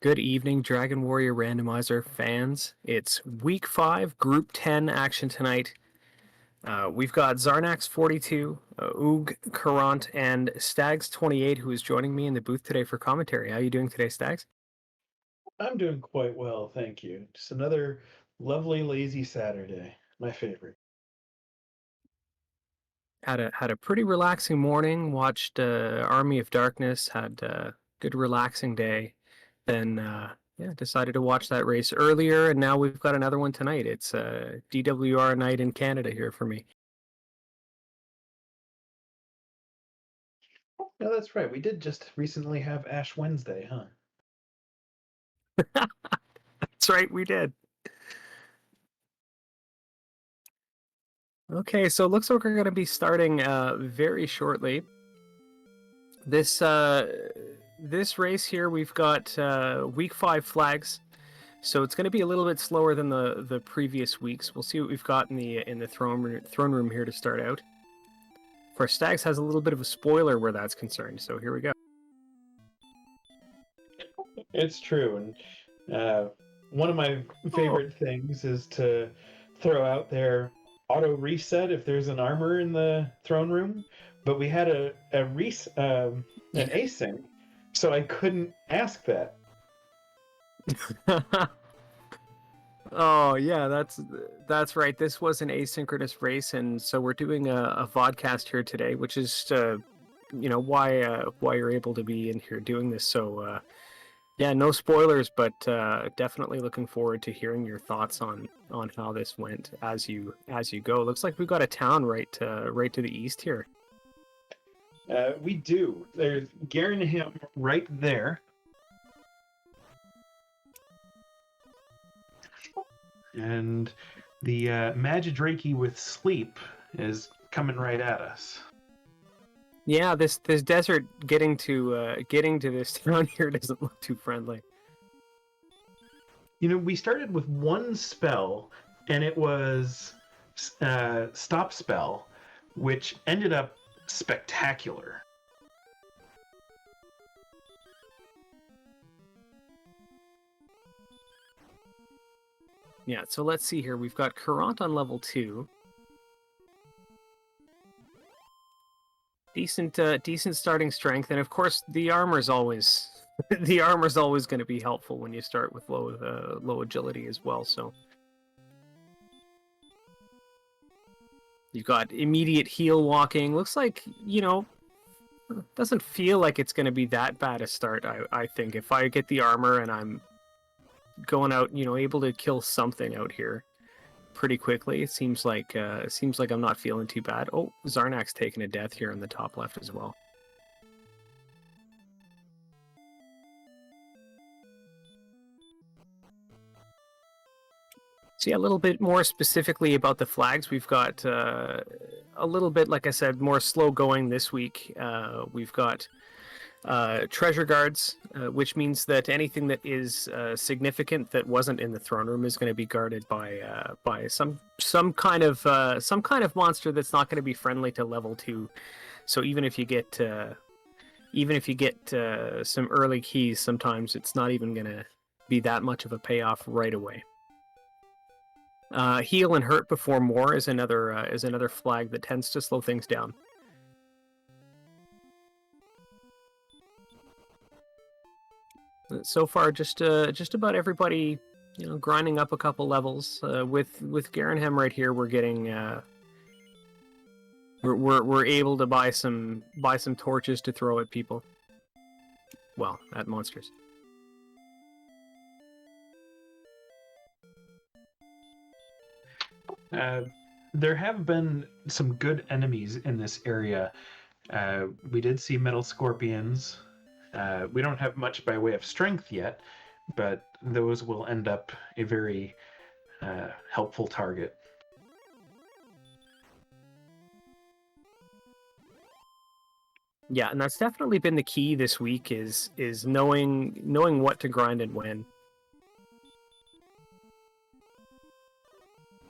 Good evening, Dragon Warrior Randomizer fans. It's Week 5, Group 10 action tonight. We've got Xarnax42, OOG, Caront, and Stags28, who is joining me in the booth today for commentary. How are you doing today, Stags? I'm doing quite well, thank you. Just another lovely, lazy Saturday. My favorite. Had a pretty relaxing morning. Watched Army of Darkness. Had a good relaxing day. Then decided to watch that race earlier, and now we've got another one tonight. It's DWR night in Canada here for me. No, that's right. We did just recently have Ash Wednesday, huh? That's right, we did. Okay, so it looks like we're going to be starting very shortly. This race here, we've got week 5 flags, so it's going to be a little bit slower than the previous weeks. We'll see what we've got in the throne room here to start out. For Stags has a little bit of a spoiler where that's concerned, so here we go. It's true, and one of my favorite things is to throw out there auto reset if there's an armor in the throne room. But we had an async, so I couldn't ask that. Oh yeah, that's right. This was an asynchronous race, and so we're doing a vodcast here today, which is why you're able to be in here doing this. So yeah, no spoilers, but definitely looking forward to hearing your thoughts on how this went as you go. Looks like we've got a town right to the east here. We do. There's Garrenham right there. And the Magidraki with sleep is coming right at us. Yeah, this desert getting to this town here doesn't look too friendly. You know, we started with one spell, and it was Stop Spell, which ended up spectacular. Yeah, so let's see here. We've got Caront on level 2. Decent starting strength, and of course the armor's always the armor's always going to be helpful when you start with low agility as well. So you've got immediate heal walking. Looks like, doesn't feel like it's going to be that bad a start. I think if I get the armor and I'm going out, able to kill something out here, pretty quickly. It seems like I'm not feeling too bad. Oh, Xarnax taking a death here in the top left as well. So yeah, a little bit more specifically about the flags. We've got a little bit, like I said, more slow going this week. We've got treasure guards, which means that anything that is significant that wasn't in the throne room is going to be guarded by some kind of monster that's not going to be friendly to level 2. So even if you get some early keys, sometimes it's not even going to be that much of a payoff right away. Heal and hurt before more is another flag that tends to slow things down. So far, just about everybody, grinding up a couple levels. With Garenham right here, we're getting we're able to buy some torches to throw at people. Well, at monsters. There have been some good enemies in this area. We did see metal scorpions. We don't have much by way of strength yet, but those will end up a very helpful target. Yeah, and that's definitely been the key this week is knowing what to grind and when.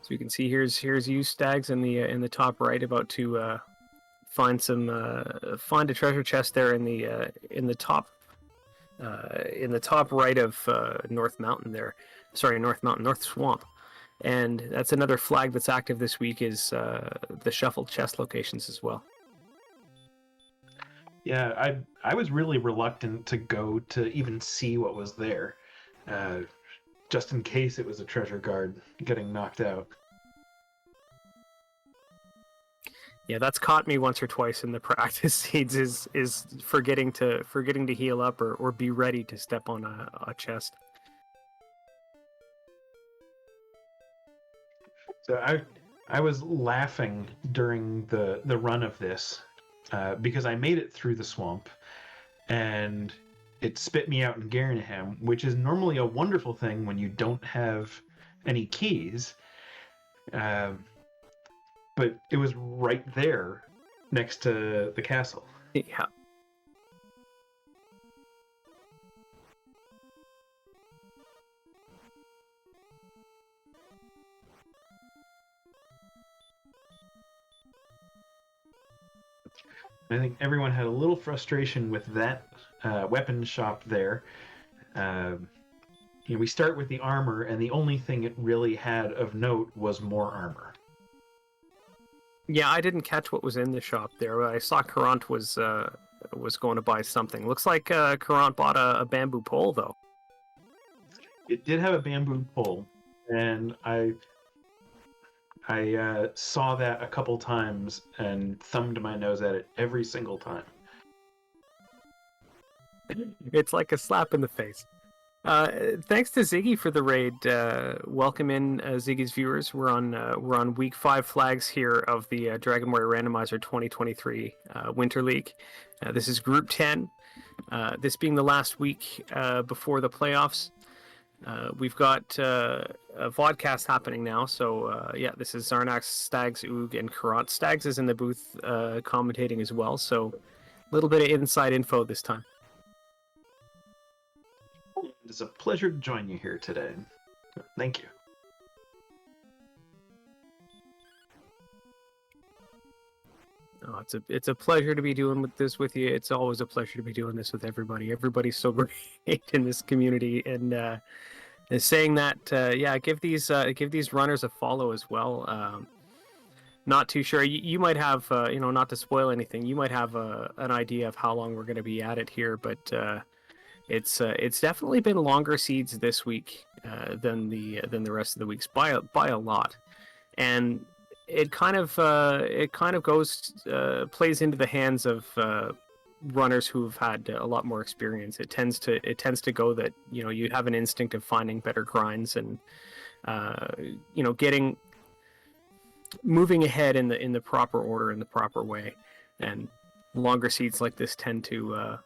So you can see here's you Stags in the top right, about to find a treasure chest there in the top right of North Mountain there. Sorry, North Swamp. And that's another flag that's active this week is the shuffled chest locations as well. Yeah, I was really reluctant to go to even see what was there, just in case it was a treasure guard getting knocked out. Yeah, that's caught me once or twice in the practice seeds is forgetting to heal up or be ready to step on a chest. So I was laughing during the run of this because I made it through the swamp and it spit me out in Garenham, which is normally a wonderful thing when you don't have any keys. But it was right there next to the castle. Yeah. I think everyone had a little frustration with that weapon shop there. We start with the armor, and the only thing it really had of note was more armor. Yeah, I didn't catch what was in the shop there. I saw Caront was going to buy something. Looks like Caront bought a bamboo pole, though. It did have a bamboo pole, and I saw that a couple times and thumbed my nose at it every single time. It's like a slap in the face. Thanks to Ziggy for the raid. Welcome in Ziggy's viewers. We're on week 5 flags here of the Dragon Warrior Randomizer 2023 Winter League. This is Group 10. This being the last week before the playoffs. We've got a vodcast happening now. So yeah, this is Xarnax, Stags, OOG, and Caront. Stags is in the booth commentating as well. So a little bit of inside info this time. It's a pleasure to join you here today. Thank you. Oh, it's a pleasure to be doing this with you. It's always a pleasure to be doing this with everybody. Everybody's so great in this community, and saying that, yeah, give these runners a follow as well. Not too sure. You might have, not to spoil anything. You might have an idea of how long we're going to be at it here, but. It's definitely been longer seeds this week than the rest of the weeks by a lot, and it kind of goes plays into the hands of runners who've had a lot more experience. It tends to go that you have an instinct of finding better grinds and getting moving ahead in the proper order, in the proper way, and longer seeds like this tend to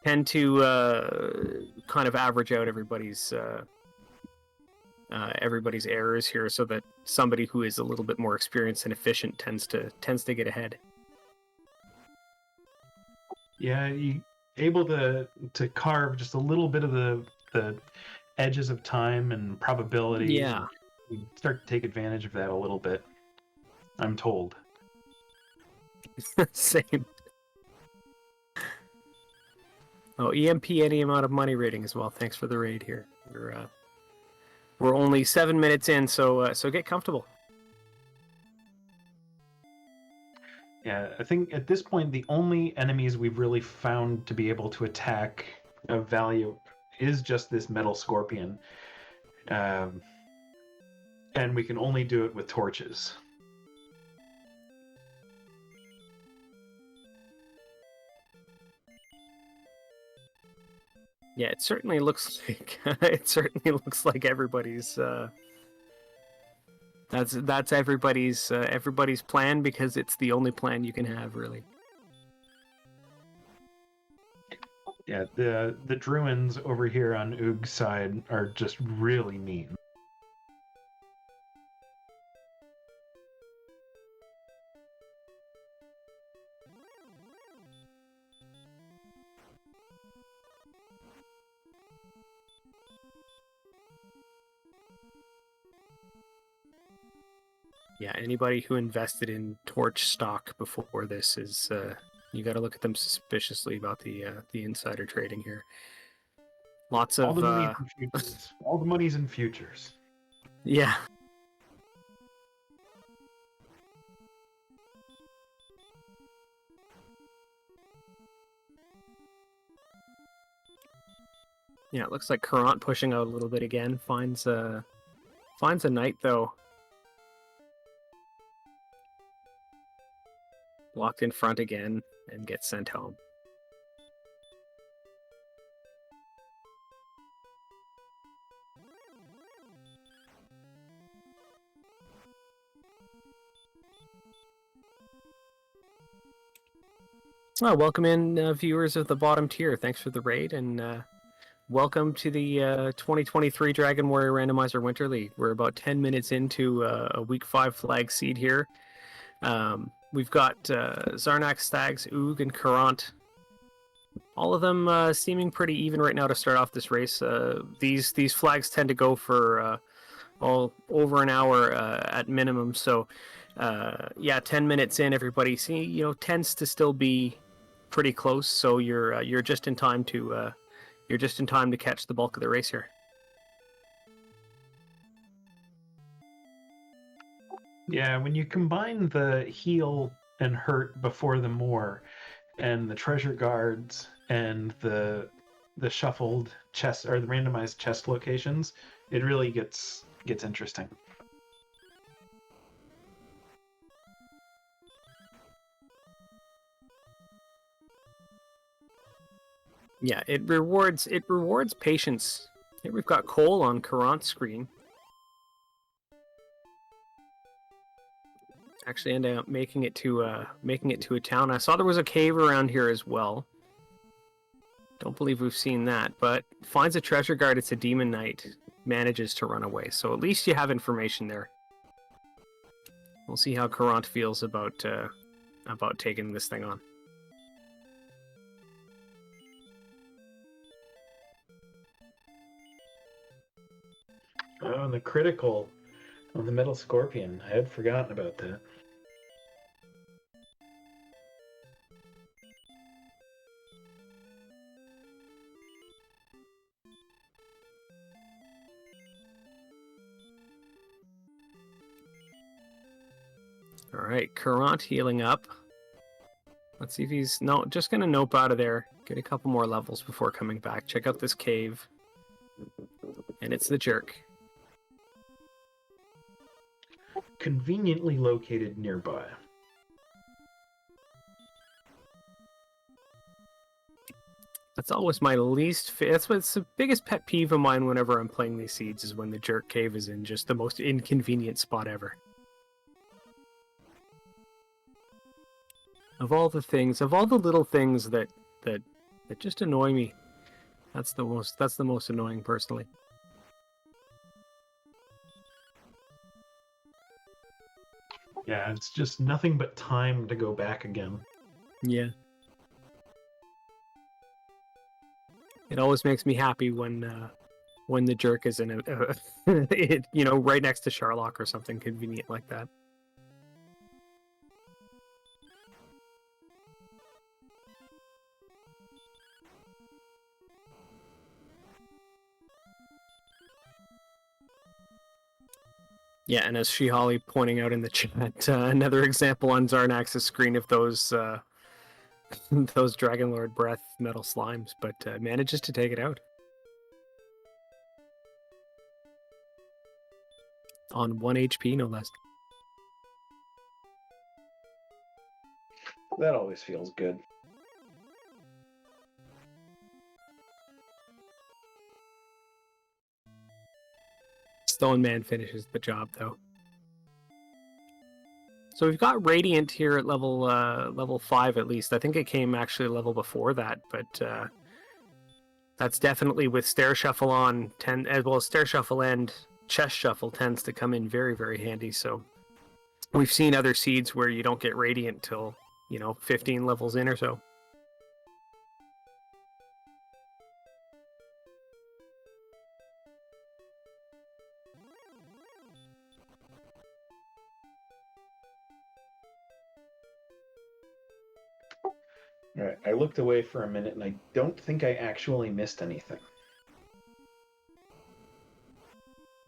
kind of average out everybody's errors here, so that somebody who is a little bit more experienced and efficient tends to get ahead. Yeah, you able to carve just a little bit of the edges of time and probability. Yeah. And you start to take advantage of that a little bit, I'm told. Same. Oh, EMP any amount of money rating as well. Thanks for the raid here. We're only 7 minutes in, so get comfortable. Yeah, I think at this point the only enemies we've really found to be able to attack of value is just this metal scorpion, and we can only do it with torches. Yeah, it certainly looks like everybody's that's everybody's plan, because it's the only plan you can have, really. Yeah, the Druins over here on Oog's side are just really mean. Yeah, anybody who invested in torch stock before this is you got to look at them suspiciously about the insider trading here. Lots of all the money's in futures. All the money's in futures. Yeah. Yeah, it looks like Caront pushing out a little bit again. Finds a knight though. Blocked in front again and gets sent home. Oh, welcome in viewers of the bottom tier. Thanks for the raid, and welcome to the 2023 Dragon Warrior Randomizer Winter League. We're about 10 minutes into a Week 5 flag seed here. We've got Xarnax, Stags, OOG, and Caront. All of them seeming pretty even right now to start off this race. These flags tend to go for over an hour at minimum. So yeah, 10 minutes in, everybody tends to still be pretty close. So you're just in time to catch the bulk of the race here. Yeah, when you combine the heal and hurt before the moor, and the treasure guards, and the shuffled chest or the randomized chest locations, it really gets interesting. Yeah, it rewards patience. Here we've got Cole on Caront's screen. Actually ended up making it to a town. I saw there was a cave around here as well. Don't believe we've seen that, but finds a treasure guard. It's a demon knight. Manages to run away. So at least you have information there. We'll see how Caront feels about taking this thing on. Oh, and the critical on the metal scorpion. I had forgotten about that. Alright, Caront healing up. Let's see if he's... No, just gonna nope out of there. Get a couple more levels before coming back. Check out this cave. And it's the jerk. Conveniently located nearby. That's always my least. That's what's the biggest pet peeve of mine whenever I'm playing these seeds is when the jerk cave is in just the most inconvenient spot ever. Of all the things, of all the little things that just annoy me, that's the most annoying personally. Yeah, it's just nothing but time to go back again. Yeah. It always makes me happy when the jerk is in right next to Sherlock or something convenient like that. Yeah, and as She-Holly pointing out in the chat, another example on Xarnax's screen of those those Dragonlord Breath metal slimes, but manages to take it out. On 1 HP, no less. That always feels good. Stone Man finishes the job, though. So we've got Radiant here at level 5 at least. I think it came actually a level before that, but that's definitely with Stair Shuffle on, as well as Stair Shuffle and Chest Shuffle tends to come in very, very handy. So we've seen other seeds where you don't get Radiant till, 15 levels in or so. All right, I looked away for a minute, and I don't think I actually missed anything.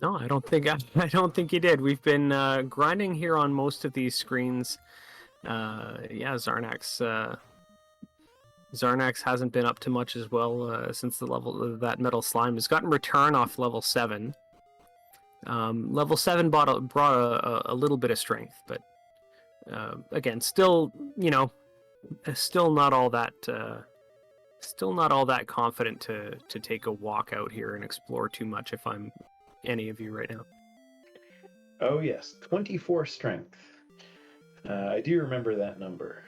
No, I don't think you did. We've been grinding here on most of these screens. Yeah, Xarnax hasn't been up to much as well since the level of that metal slime has gotten return off level 7. Level 7 brought a little bit of strength, but again, still still not all that confident to take a walk out here and explore too much if I'm any of you right now. Oh yes, 24 strength. I do remember that number.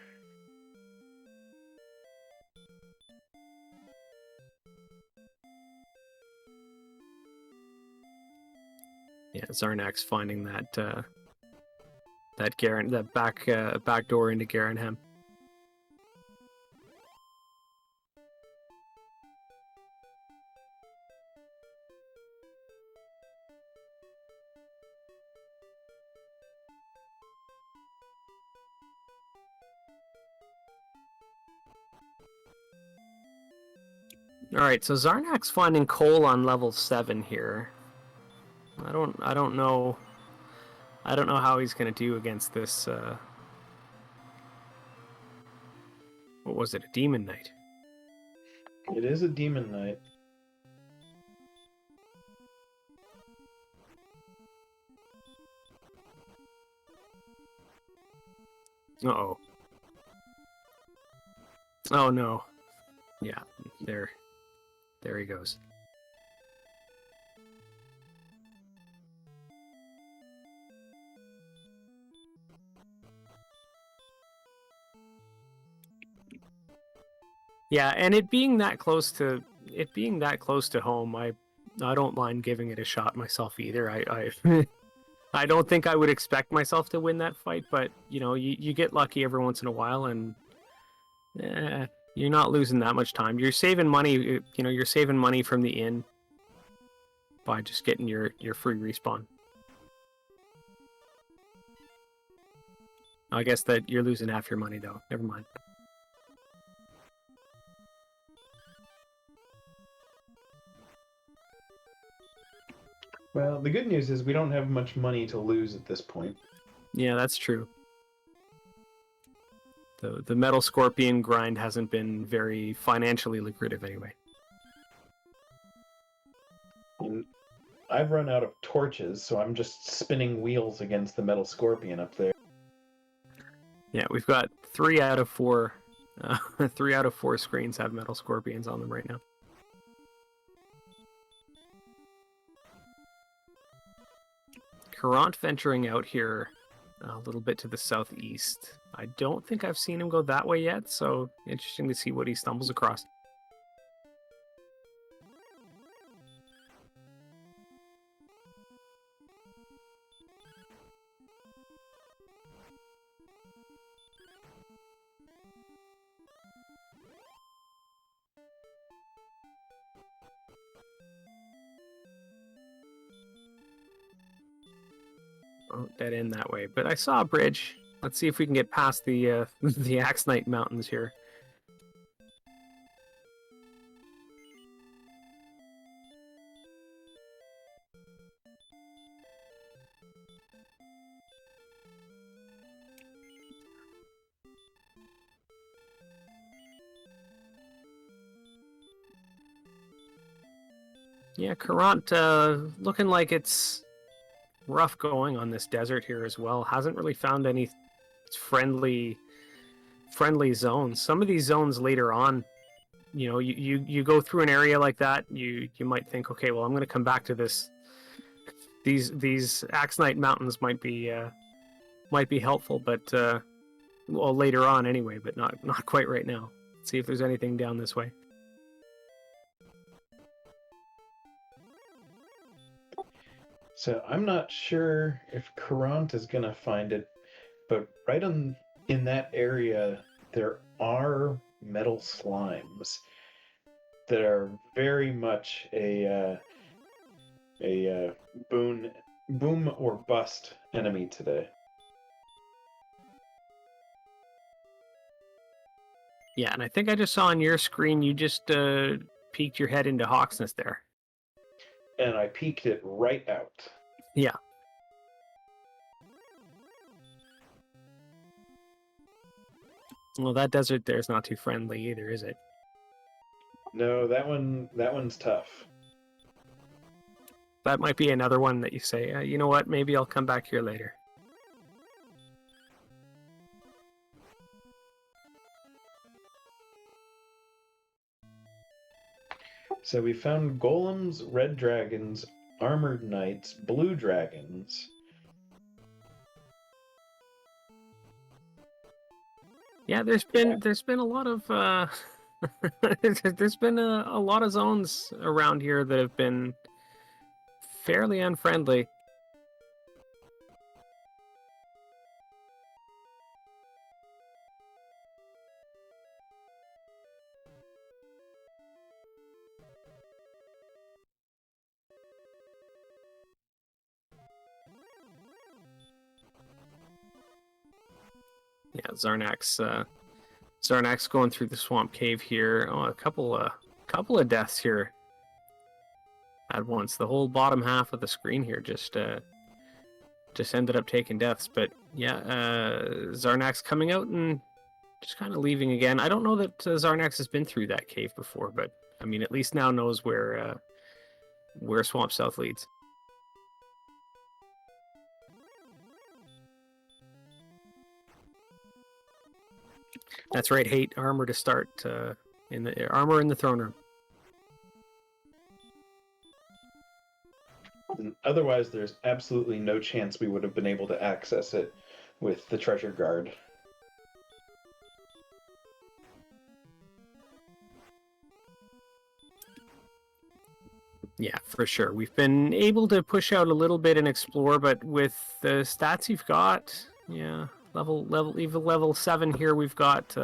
Yeah, Xarnax finding that back door into Garenham. All right, so Xarnax finding coal on level 7 here. I don't know how he's gonna do against this. What was it? A Demon Knight. It is a Demon Knight. Uh-oh. Oh no. Yeah, there he goes. Yeah, and it being that close to home, I don't mind giving it a shot myself either. I I don't think I would expect myself to win that fight, but you get lucky every once in a while, and you're not losing that much time. You're saving money. You're saving money from the inn by just getting your free respawn. I guess that you're losing half your money though. Never mind. Well, the good news is we don't have much money to lose at this point. Yeah, that's true. The Metal Scorpion grind hasn't been very financially lucrative anyway. And I've run out of torches, so I'm just spinning wheels against the Metal Scorpion up there. Yeah, we've got 3 out of 4 3 out of 4 screens have metal scorpions on them right now. Caront venturing out here a little bit to the southeast. I don't think I've seen him go that way yet, so interesting to see what he stumbles across. Oh, dead end that way. But I saw a bridge. Let's see if we can get past the the Axnite Mountains here. Yeah, Caront looking like it's rough going on this desert here as well. Hasn't really found any friendly zones. Some of these zones later on, you know, you go through an area like that, you might think, okay, well, I'm going to come back to this. These Axnite Mountains might be helpful, but well, later on anyway, but not quite right now. Let's see if there's anything down this way. So I'm not sure if Caront is going to find it, but right in that area, there are metal slimes that are very much a boom or bust enemy today. Yeah, and I think I just saw on your screen you just peeked your head into Hawksness there. And I peeked it right out. Yeah. Well, that desert there's not too friendly either, is it? No, that one's tough. That might be another one that you say, you know what, maybe I'll come back here later. So we found golems, red dragons, armored knights, blue dragons. Yeah, there's been a lot of there's been a lot of zones around here that have been fairly unfriendly. Yeah, Xarnax going through the swamp cave here. Oh, a couple of deaths here at once. The whole bottom half of the screen here just ended up taking deaths. But yeah, Xarnax coming out and just kind of leaving again. I don't know that Xarnax has been through that cave before, but I mean, at least now knows where Swamp South leads. That's right. Hate armor to start in the armor in the throne room. Otherwise, there's absolutely no chance we would have been able to access it with the treasure guard. Yeah, for sure. We've been able to push out a little bit and explore, but with the stats you've got, yeah, even level 7 here, we've got.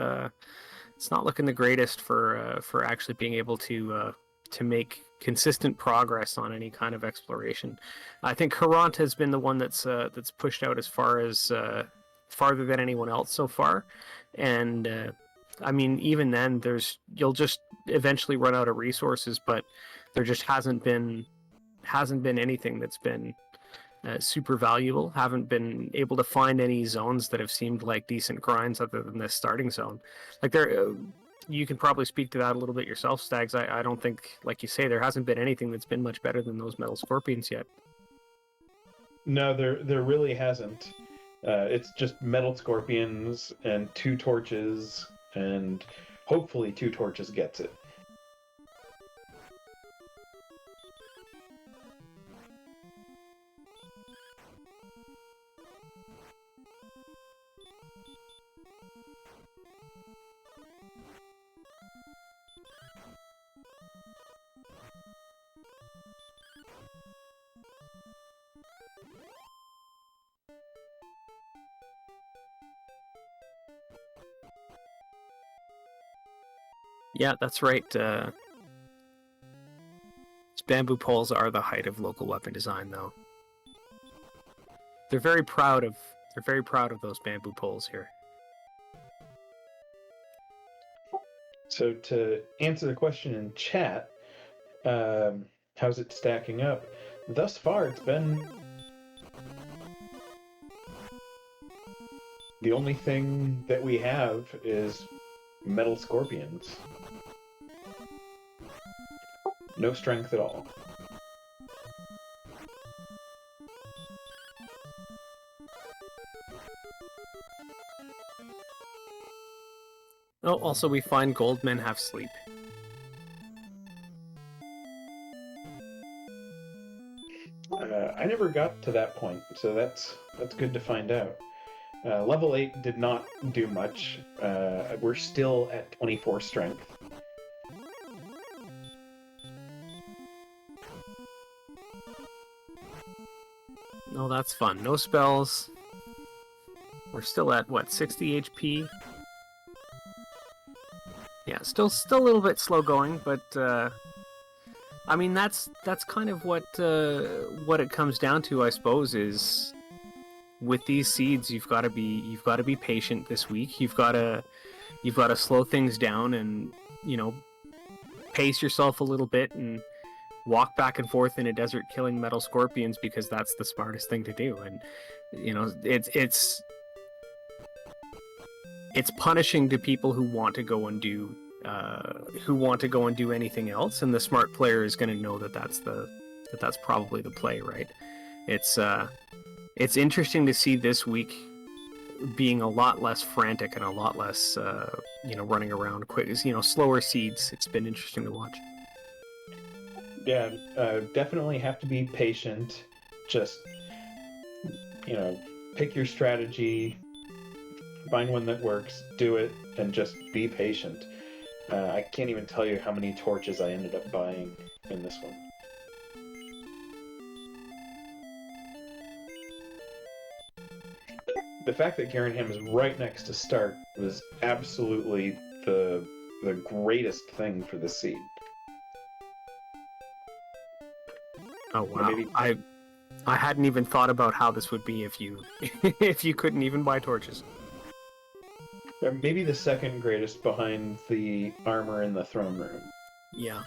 It's not looking the greatest for actually being able to make consistent progress on any kind of exploration. I think Caront has been the one that's pushed out as far as farther than anyone else so far, and I mean even then you'll just eventually run out of resources, but there just hasn't been anything that's been super valuable. Haven't been able to find any zones that have seemed like decent grinds other than this starting zone. Like you can probably speak to that a little bit yourself, Stags. I don't think, like you say, there hasn't been anything that's been much better than those metal scorpions yet. No, there really hasn't. It's just metal scorpions and 2 torches and hopefully 2 torches gets it. Yeah, that's right. Bamboo poles are the height of local weapon design, though. They're very proud of those bamboo poles here. So to answer the question in chat, how's it stacking up? Thus far, it's been the only thing that we have is metal scorpions. No strength at all. Oh, also we find gold men have sleep. I never got to that point, so that's good to find out. Level 8 did not do much. We're still at 24 strength. Oh, that's fun. No spells. We're still at, what, 60 HP? Yeah, still a little bit slow going, but I mean that's kind of what it comes down to, I suppose, is with these seeds you've got to be patient this week. You've got to slow things down and, you know, pace yourself a little bit and walk back and forth in a desert killing metal scorpions, because that's the smartest thing to do. And, you know, it's punishing to people who want to go and do anything else, and the smart player is going to know that that's probably the play, right? It's interesting to see this week being a lot less frantic and a lot less running around quick, slower seeds. It's been interesting to watch. Yeah, definitely have to be patient. Just, pick your strategy, find one that works, do it, and just be patient. I can't even tell you how many torches I ended up buying in this one. The fact that Garenham is right next to start was absolutely the greatest thing for the seed. Oh wow! Maybe... I hadn't even thought about how this would be if you if you couldn't even buy torches. Maybe the second greatest behind the armor in the throne room. Yeah.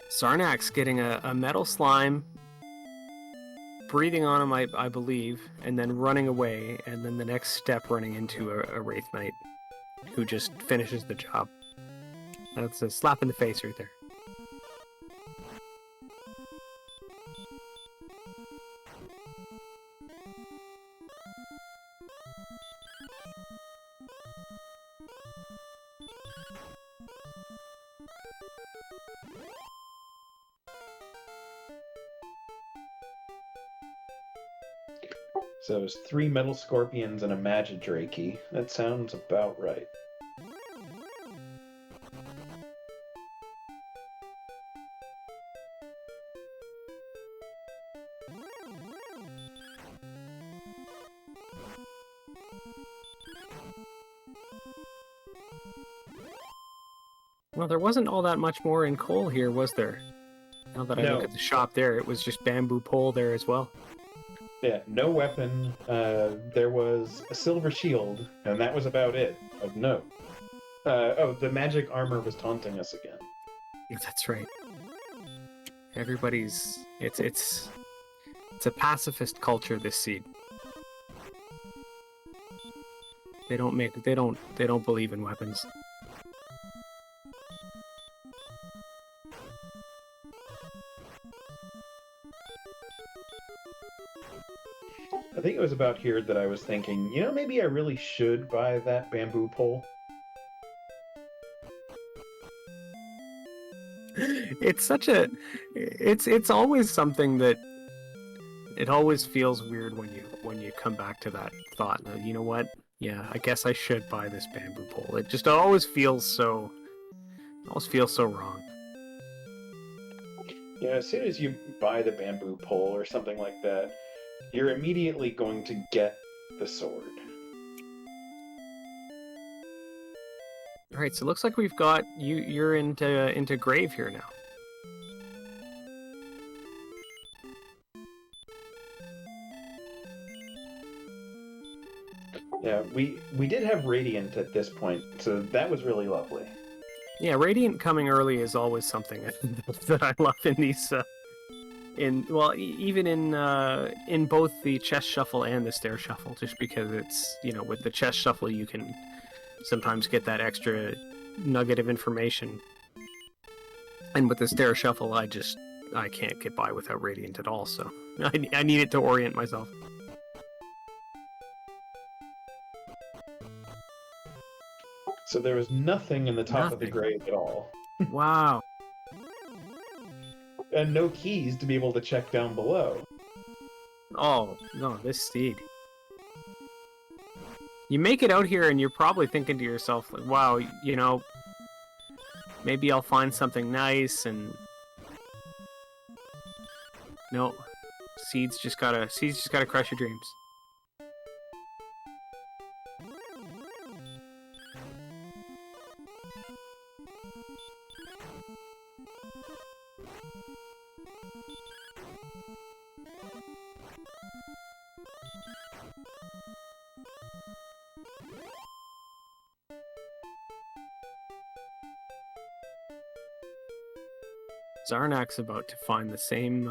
Xarnax getting a metal slime, breathing on him, I believe, and then running away, and then the next step running into a Wraith Knight who just finishes the job. That's a slap in the face right there. So it was 3 metal scorpions and a Magidrake. That sounds about right. Well, there wasn't all that much more in coal here, was there? Now that I look at the shop there, it was just bamboo pole there as well. Yeah, no weapon. There was a silver shield, and that was about it of note. The magic armor was taunting us again. Yeah, that's right. Everybody's it's a pacifist culture, this seed. They don't believe in weapons. I think it was about here that I was thinking, maybe I really should buy that bamboo pole. It's such a, it's always something that it always feels weird when you come back to that thought. You know what? Yeah, I guess I should buy this bamboo pole. It just always feels so wrong. As soon as you buy the bamboo pole or something like that, you're immediately going to get the sword. All right, so it looks like we've got you're into grave here now. Yeah, we did have Radiant at this point, so that was really lovely. Yeah, Radiant coming early is always something that I love in these even in both the chest shuffle and the stair shuffle, just because it's, with the chest shuffle you can sometimes get that extra nugget of information, and with the stair shuffle I can't get by without Radiant at all, so I need it to orient myself. So there was nothing in the top of the grave at all. Wow. And no keys to be able to check down below. Oh, no, this steed. You make it out here and you're probably thinking to yourself, like, wow, maybe I'll find something nice, and no, seeds just gotta crush your dreams. Xarnax about to find the same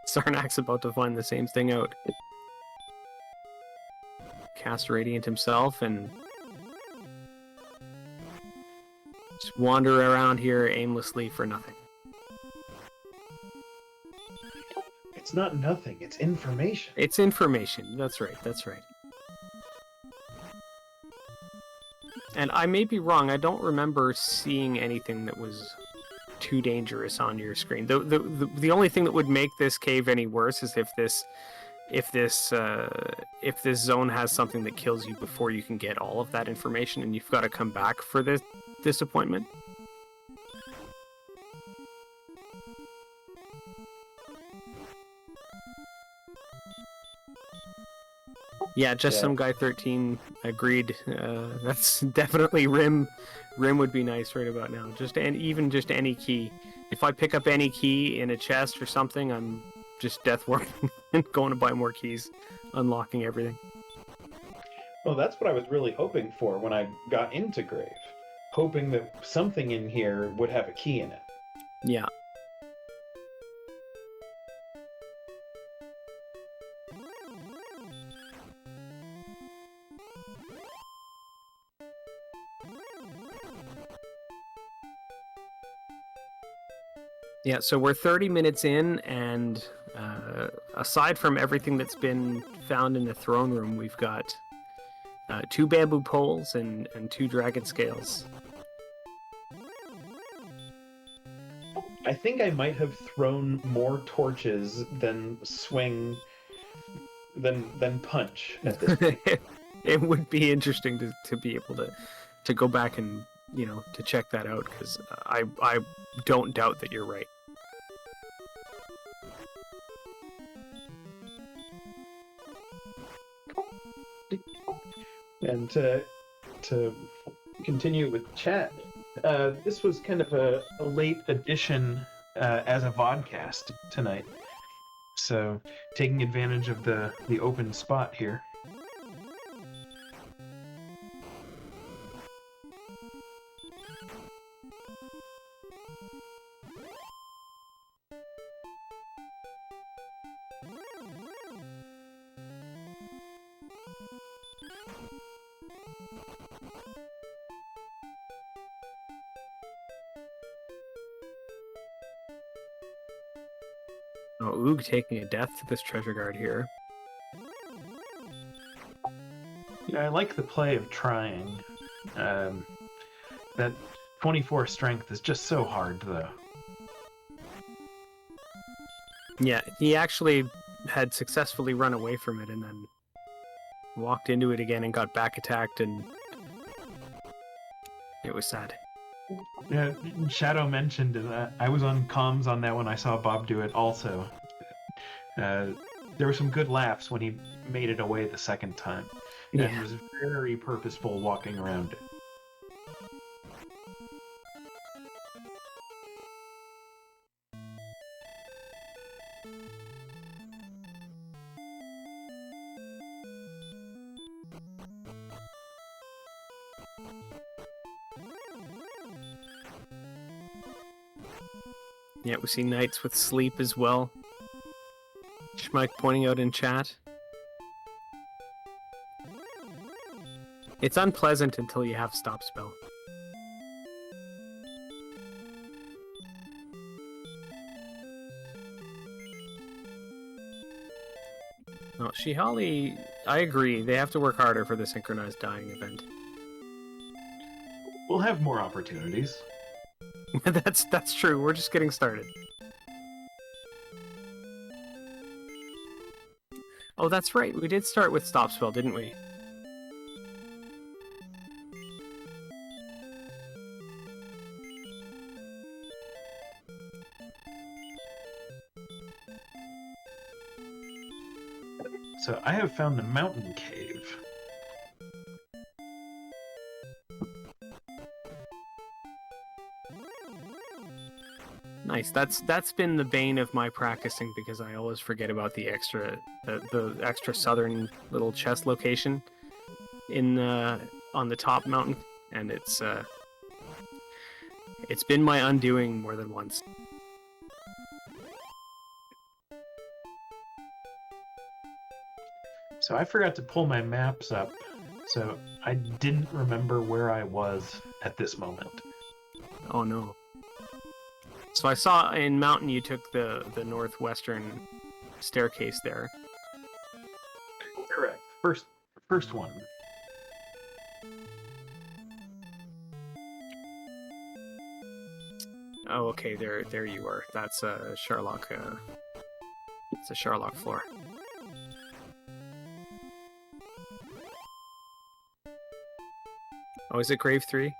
Xarnax about to find the same thing out. Cast Radiant himself and just wander around here aimlessly for nothing. It's not nothing, it's information. It's information. That's right. That's right. And I may be wrong. I don't remember seeing anything that was too dangerous on your screen. The only thing that would make this cave any worse is if this zone has something that kills you before you can get all of that information, and you've got to come back for this disappointment. Yeah, just some guy 13 agreed. That's definitely Rim. Rim would be nice right about now. Even just any key. If I pick up any key in a chest or something, I'm just death warping and going to buy more keys, unlocking everything. Well, that's what I was really hoping for when I got into Grave. Hoping that something in here would have a key in it. Yeah. Yeah, so we're 30 minutes in, and aside from everything that's been found in the throne room, we've got 2 bamboo poles and 2 dragon scales. I think I might have thrown more torches than punch at this point. It would be interesting to be able to go back and, to check that out, because I don't doubt that you're right. And to continue with chat, this was kind of a late addition as a vodcast tonight. So taking advantage of the open spot here. Oh, Oog taking a death to this treasure guard here. Yeah, I like the play of trying. That 24 strength is just so hard, though. Yeah, he actually had successfully run away from it and then walked into it again and got back attacked, and it was sad. Yeah, Shadow mentioned that. I was on comms on that when I saw Bob do it also. There were some good laughs when he made it away the second time. And Yeah. was very purposeful walking around it. Yeah, we see Knights with sleep as well. Schmike pointing out in chat. It's unpleasant until you have stop spell. No, Shihali, I agree. They have to work harder for the synchronized dying event. We'll have more opportunities. That's true. We're just getting started. Oh, that's right. We did start with stop spell, didn't we? So I have found the mountain cave. Nice. That's been the bane of my practicing because I always forget about the extra southern little chest location in on the top mountain, and it's been my undoing more than once. So I forgot to pull my maps up, so I didn't remember where I was at this moment. Oh no. So I saw in Mountain you took the northwestern staircase there. Correct. First one. Oh, okay, there you are. That's a Sherlock. It's a Sherlock floor. Oh, is it Grave 3?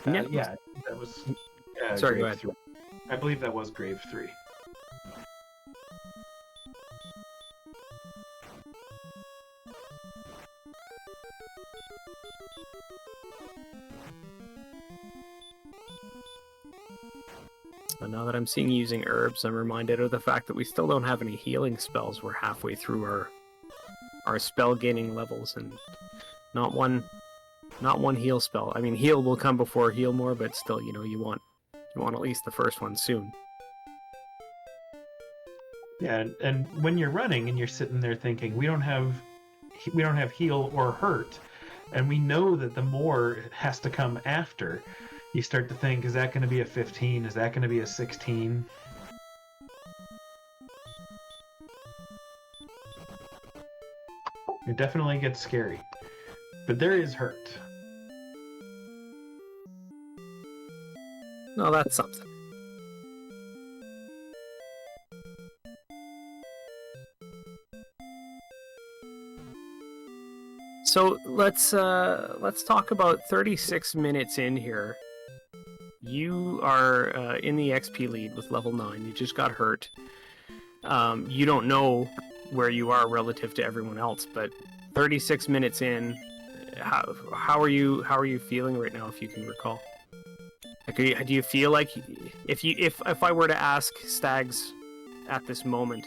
Yeah, that was. Sorry, go Grave ahead. 3. I believe that was Grave 3. So now that I'm seeing you using herbs, I'm reminded of the fact that we still don't have any healing spells. We're halfway through our spell gaining levels, and not one heal spell. I mean, heal will come before heal more, but still, you want at least the first one soon. Yeah, and when you're running and you're sitting there thinking we don't have heal or hurt, and we know that the more has to come after, you start to think, is that going to be a 15? Is that going to be a 16? It definitely gets scary, but there is hurt. No, that's something. So let's talk about 36 minutes in here. You are in the XP lead with level 9. You just got hurt. You don't know where you are relative to everyone else, but 36 minutes in, how are you feeling right now, if you can recall? Like, do you feel like if I were to ask Stags at this moment,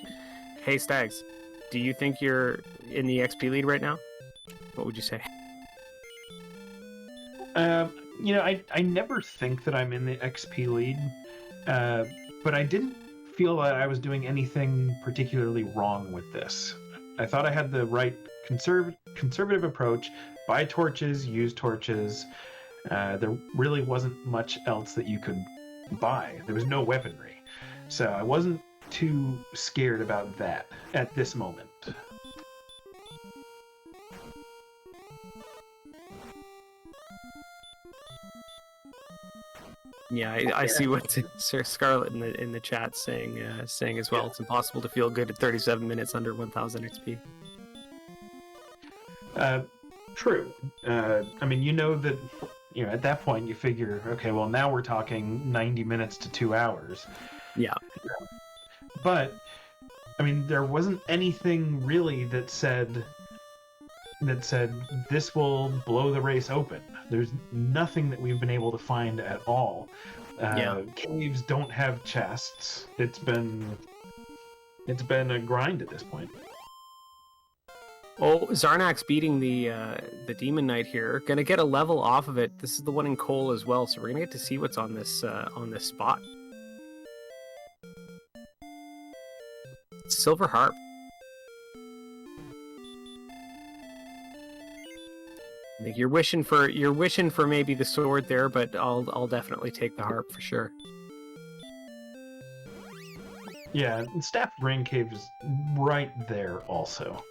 hey Stags, do you think you're in the XP lead right now? What would you say? I never think that I'm in the XP lead, but I didn't feel that I was doing anything particularly wrong with this. I thought I had the right conservative approach: buy torches, use torches. There really wasn't much else that you could buy. There was no weaponry, so I wasn't too scared about that at this moment. Yeah, I see what Sir Scarlet in the chat saying as well. It's impossible to feel good at 37 minutes under 1000 XP. True. I mean, that at that point you figure, okay, well now we're talking 90 minutes to 2 hours. Yeah. But I mean, there wasn't anything really that said this will blow the race open. There's nothing that we've been able to find at all. Caves don't have chests. It's been a grind at this point. Oh, Xarnax beating the Demon Knight here. Gonna get a level off of it. This is the one in coal as well, so we're gonna get to see what's on this spot. Silver Harp. I think you're wishing for maybe the sword there, but I'll definitely take the harp for sure. Yeah, and Staff Rain Cave is right there also.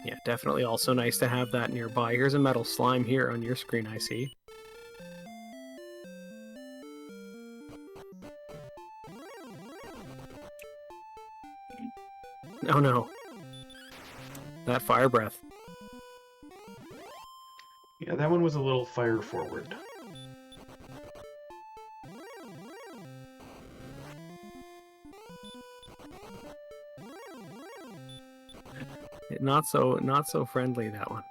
Yeah, definitely also nice to have that nearby. Here's a metal slime here on your screen, I see. Oh no. That fire breath. Yeah, that one was a little fire forward. Not so friendly, that one.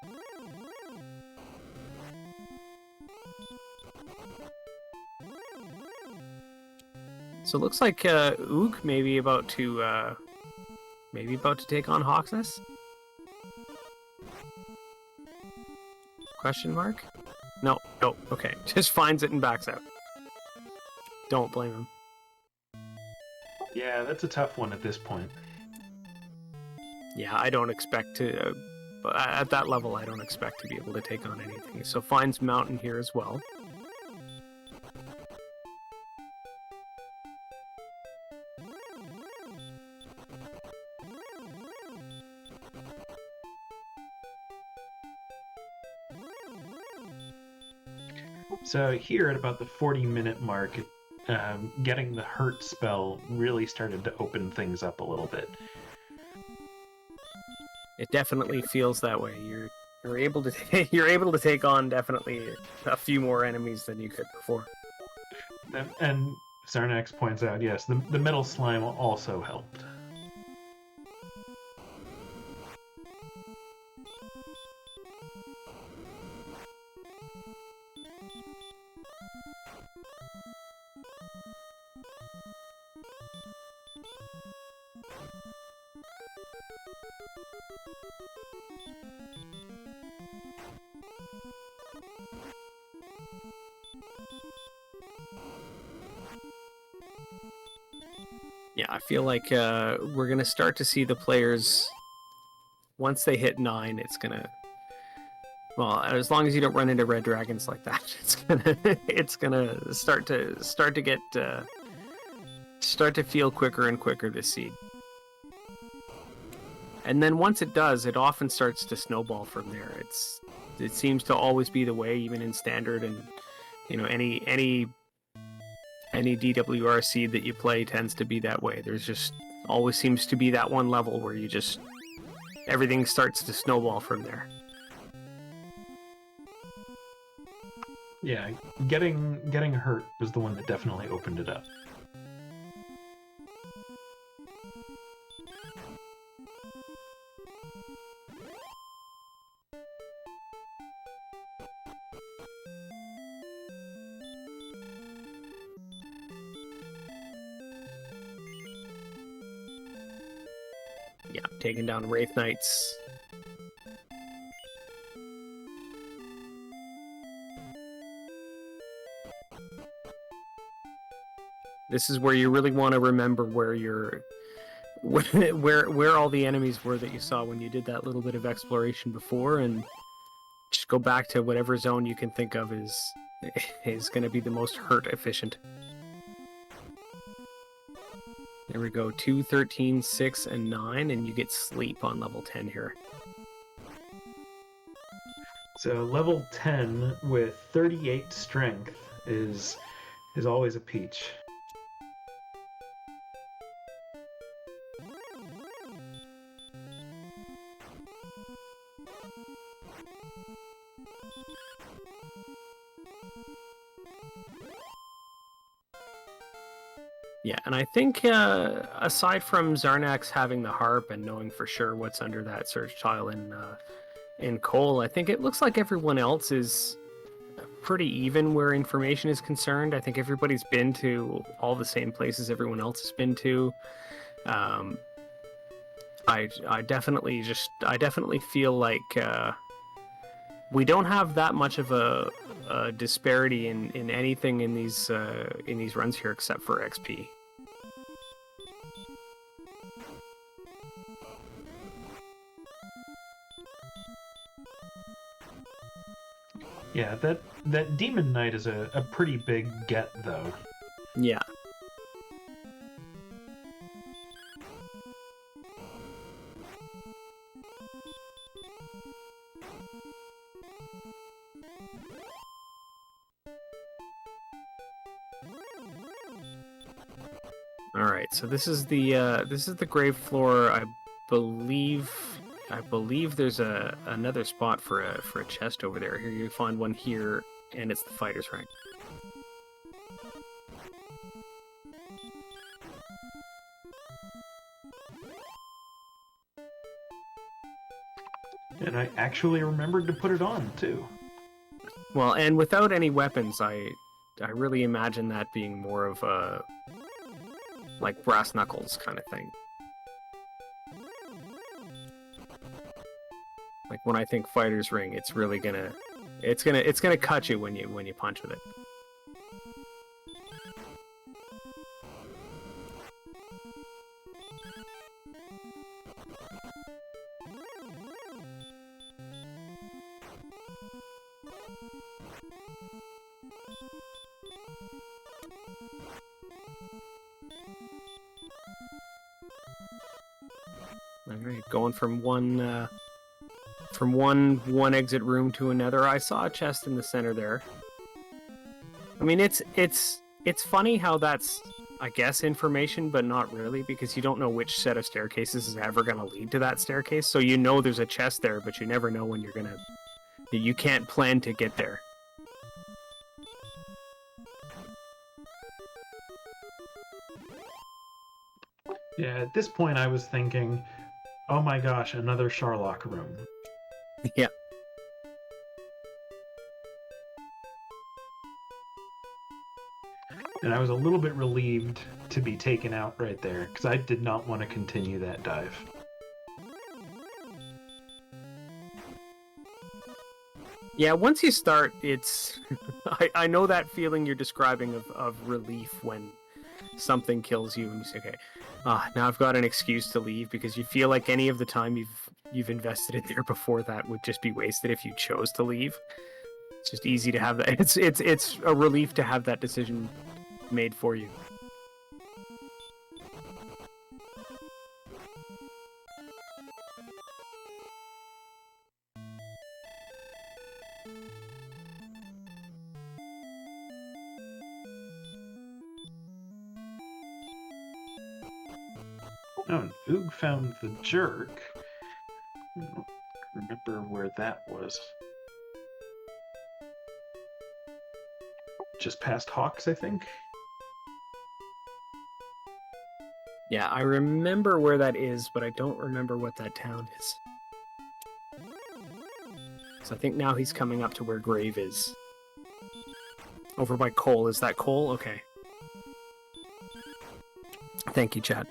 So it looks like OOG maybe about to take on Hawksness? Question mark? No, okay. Just finds it and backs out. Don't blame him. Yeah, that's a tough one at this point. Yeah, I don't expect to... at that level, I don't expect to be able to take on anything. So finds Mountain here as well. So here at about the 40-minute mark, getting the hurt spell really started to open things up a little bit. It definitely feels that way. You're able to take on definitely a few more enemies than you could before. And Xarnax points out, yes, the metal slime also helped. Yeah, I feel like we're going to start to see the players, once they hit 9, it's going to... Well, as long as you don't run into red dragons like that, it's gonna start to feel quicker and quicker this seed. And then once it does, it often starts to snowball from there. It seems to always be the way, even in standard, and any DWR seed that you play tends to be that way. There's just always seems to be that one level where everything starts to snowball from there. Yeah, getting hurt was the one that definitely opened it up. Yeah, taking down Wraith Knights. This is where you really want to remember where you're, where all the enemies were that you saw when you did that little bit of exploration before, and just go back to whatever zone you can think of is going to be the most hurt efficient. There we go, 2, 13, 6, and 9, and you get sleep on level 10 here. So level 10 with 38 strength is always a peach. Yeah, and I think aside from Xarnax having the harp and knowing for sure what's under that search tile in Cole, I think it looks like everyone else is pretty even where information is concerned. I think everybody's been to all the same places everyone else has been to. I definitely feel like we don't have that much of a disparity in anything in these runs here except for XP. Yeah, that Demon Knight is a pretty big get, though. Yeah. All right, so this is the grave floor. I believe there's another spot for a chest over there. Here you find one here, and it's the fighter's rank. And I actually remembered to put it on too. Well, and without any weapons, I really imagine that being more of a like brass knuckles kind of thing. Like when I think fighter's ring, it's really gonna cut you when you punch with it. All right, going from one exit room to another. I saw a chest in the center there. I mean, it's funny how that's, I guess, information, but not really, because you don't know which set of staircases is ever going to lead to that staircase. So you know there's a chest there, but you never know when you can't plan to get there. Yeah, at this point I was thinking, oh my gosh, another Sharlock room. Yeah. And I was a little bit relieved to be taken out right there, because I did not want to continue that dive. Yeah, once you start, it's... I know that feeling you're describing of relief when something kills you and you say, okay, now I've got an excuse to leave, because you feel like any of the time you've invested in there before that would just be wasted if you chose to leave. It's just easy to have that. It's a relief to have that decision made for you. Oh, and Oog found the jerk. I don't remember where that was. Just past Hawks, I think? Yeah, I remember where that is, but I don't remember what that town is. So I think now he's coming up to where Grave is. Over by Cole. Is that Cole? Okay. Thank you, Chad.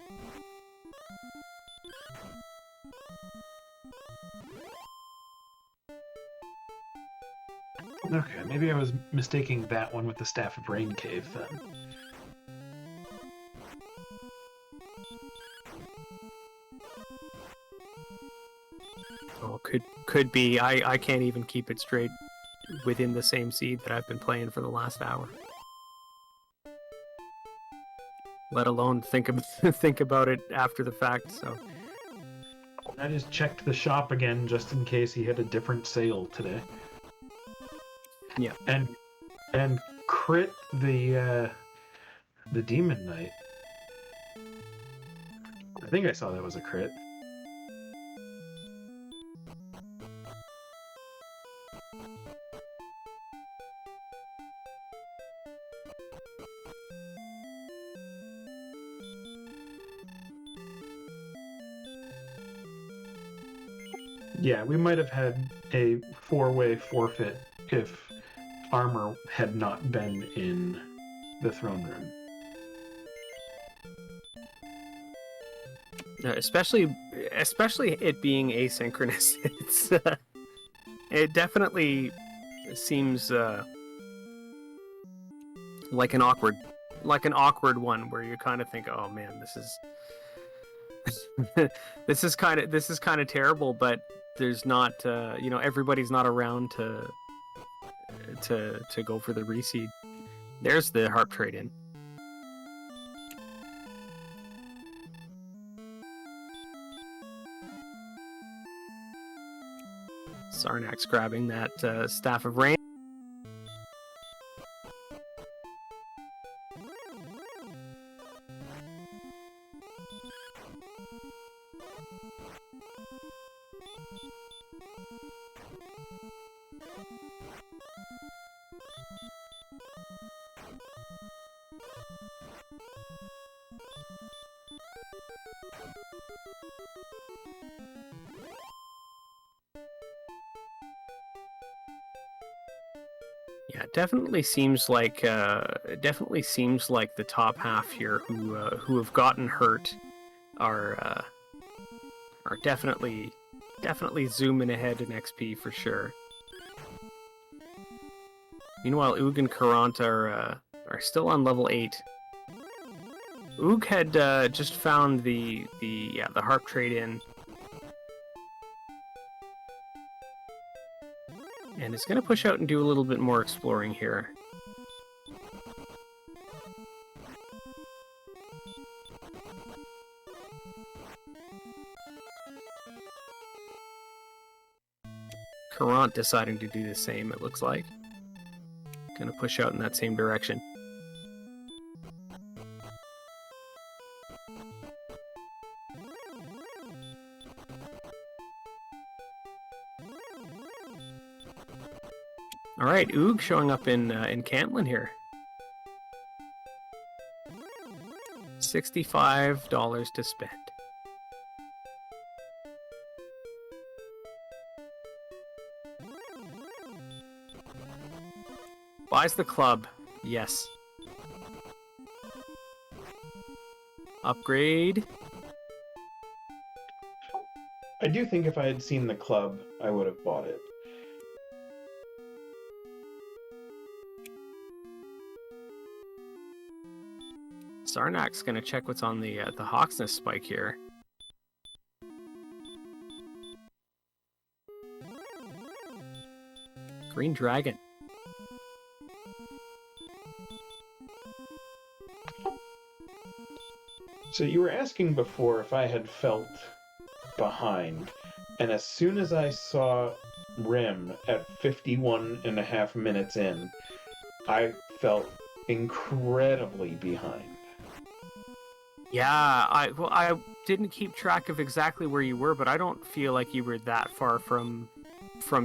Okay, maybe I was mistaking that one with the Staff of Rain Cave then. Oh, could be. I can't even keep it straight within the same seed that I've been playing for the last hour. Let alone think about it after the fact. So I just checked the shop again just in case he had a different sale today. yeah. And crit the Demon Knight. I think I saw that was a crit. Yeah, we might have had a 4-way forfeit if armor had not been in the throne room. Especially it being asynchronous. It's it definitely seems like an awkward one where you kind of think, oh man, this is this is kind of terrible, but there's not everybody's not around to go for the reseed. There's the harp trade in. Xarnax grabbing that Staff of Rain. Yeah, it definitely seems like the top half here who have gotten hurt are definitely zooming ahead in XP for sure. Meanwhile, OOG and Caront are still on level 8. OOG had just found the harp trade in. And it's going to push out and do a little bit more exploring here. Caront deciding to do the same, it looks like. Going to push out in that same direction. All right, OOG showing up in Cantlin here. $65 to spend. Buys the club. Yes. Upgrade. I do think if I had seen the club, I would have bought it. Xarnax gonna check what's on the Hawksness spike here. Green Dragon. So you were asking before if I had felt behind, and as soon as I saw Rim at 51.5 minutes in, I felt incredibly behind. Yeah, I didn't keep track of exactly where you were, but I don't feel like you were that far from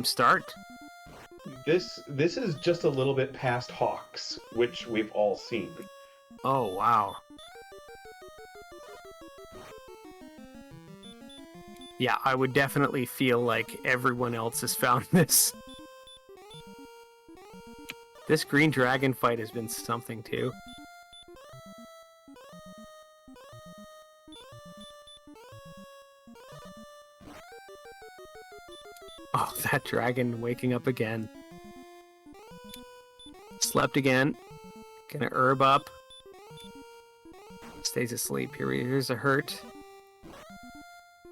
start. This is just a little bit past Hawks, which we've all seen. Oh, wow. Yeah, I would definitely feel like everyone else has found this. This Green Dragon fight has been something, too. Oh, that dragon waking up again. Slept again. Gonna herb up. Stays asleep. Here's a hurt.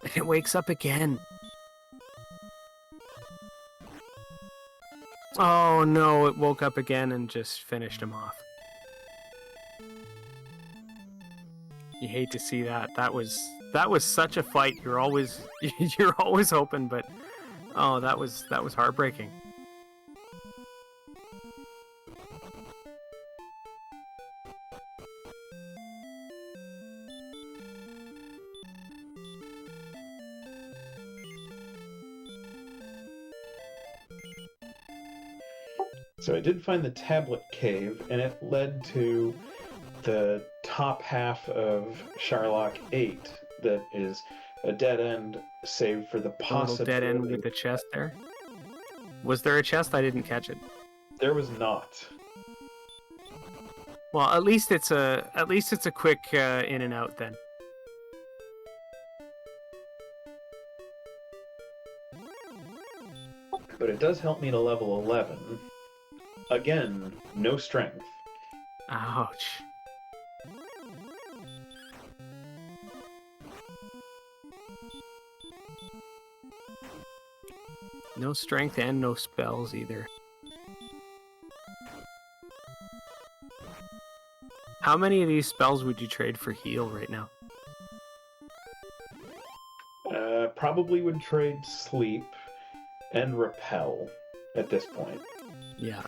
And it wakes up again. Oh no, it woke up again and just finished him off. You hate to see that. That was such a fight. You're always hoping, but oh, that was heartbreaking. So I did find the tablet cave, and it led to the top half of Xarnax42 that is a dead end, save for the possibility. Dead end with the chest there. Was there a chest? I didn't catch it. There was not. Well, at least it's a quick in and out then. But it does help me to level 11. Again, no strength. Ouch. No strength and no spells either. How many of these spells would you trade for heal right now? Probably would trade sleep and repel at this point. Yeah.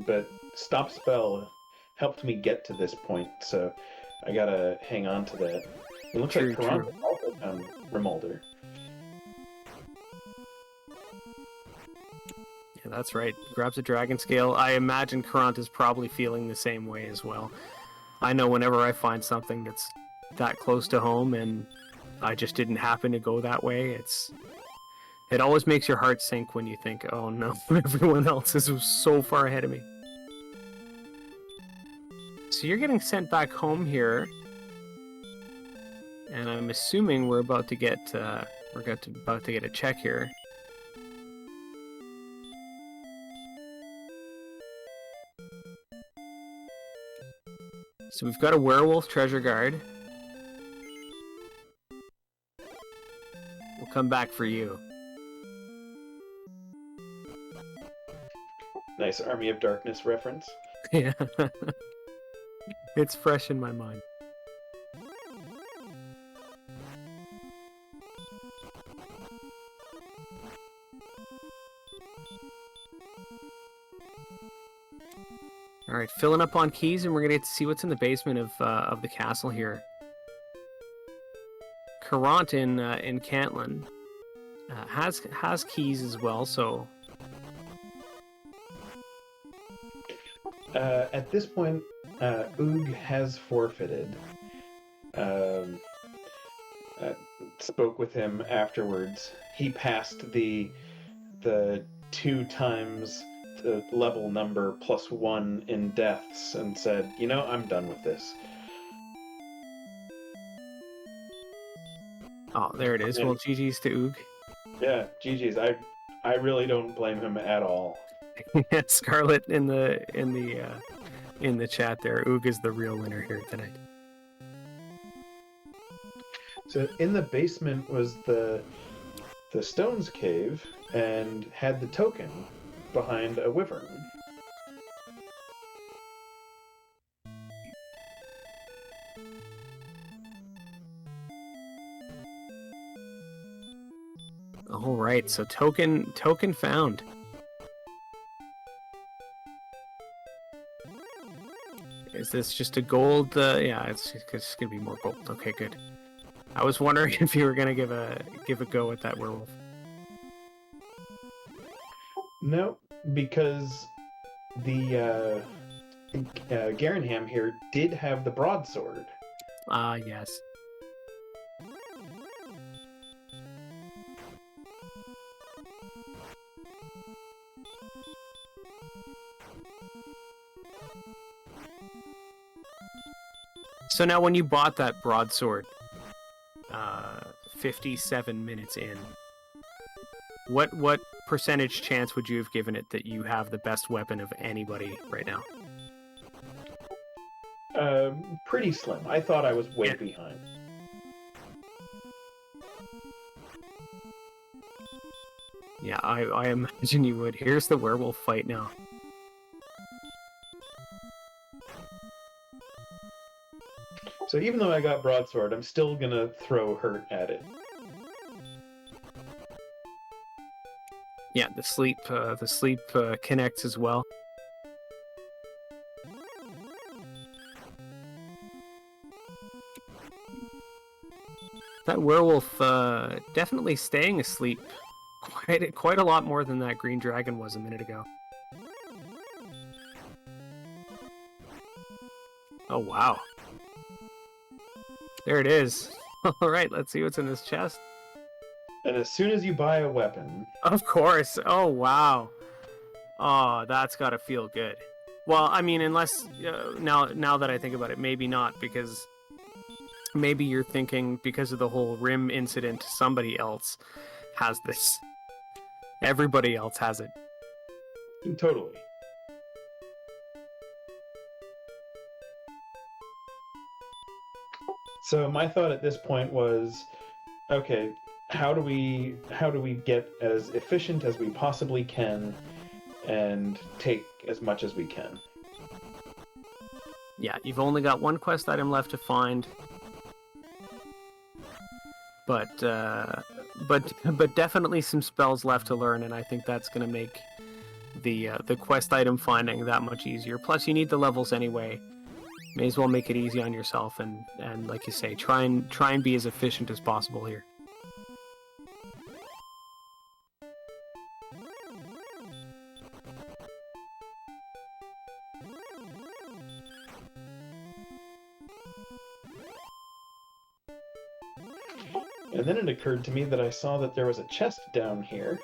But stop spell helped me get to this point, so I gotta hang on to that. It looks like Caront also found Remolder. Yeah, that's right. Grabs a dragon scale. I imagine Caront is probably feeling the same way as well. I know whenever I find something that's that close to home and I just didn't happen to go that way, it always makes your heart sink when you think, oh no, everyone else is so far ahead of me. So you're getting sent back home here, and I'm assuming we're about to get a check here. So we've got a werewolf treasure guard. We'll come back for you. Nice Army of Darkness reference. Yeah. It's fresh in my mind. All right, filling up on keys, and we're gonna get to see what's in the basement of the castle here. Caront in Cantlin has keys as well, so. At this point, OOG has forfeited. Spoke with him afterwards. He passed the 2 times the level number +1 in deaths and said, you know, I'm done with this. Oh, there it is. Well, GG's to OOG. Yeah, GG's. I really don't blame him at all. Yeah, Scarlet in the chat there. OOG is the real winner here tonight. So in the basement was the Stones Cave and had the token behind a wyvern. All right, so token found. Is this just a gold? Yeah, it's gonna be more gold. Okay, good. I was wondering if you were gonna give a go at that werewolf. No, because the Garenham here did have the broadsword. Ah, yes. So now when you bought that broadsword, 57 minutes in, What percentage chance would you have given it that you have the best weapon of anybody right now? Pretty slim. I thought I was way Yeah. behind. Yeah, I imagine you would. Here's the werewolf fight now. So even though I got broadsword, I'm still gonna throw hurt at it. Yeah, the sleep connects as well. That werewolf definitely staying asleep quite a lot more than that green dragon was a minute ago. Oh wow. There it is. All right, let's see what's in this chest. And as soon as you buy a weapon, Of course. Oh wow. Oh, that's got to feel good. Well, I mean, unless now that I think about it, maybe not, because maybe you're thinking because of the whole rim incident, somebody else has this. Everybody else has it. totally. So my thought at this point was, okay, how do we get as efficient as we possibly can and take as much as we can? Yeah, you've only got one quest item left to find, but definitely some spells left to learn, and I think that's going to make the quest item finding that much easier. Plus, you need the levels anyway. May as well make it easy on yourself, and like you say, try and be as efficient as possible here. And then it occurred to me that I saw that there was a chest down here,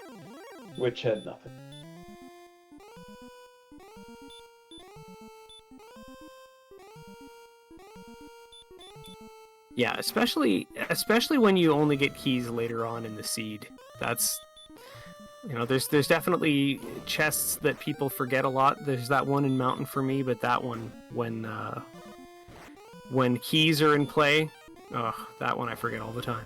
which had nothing. Yeah, especially when you only get keys later on in the seed. That's, you know, there's definitely chests that people forget a lot. There's that one in Mountain for me, but that one when keys are in play, that one I forget all the time.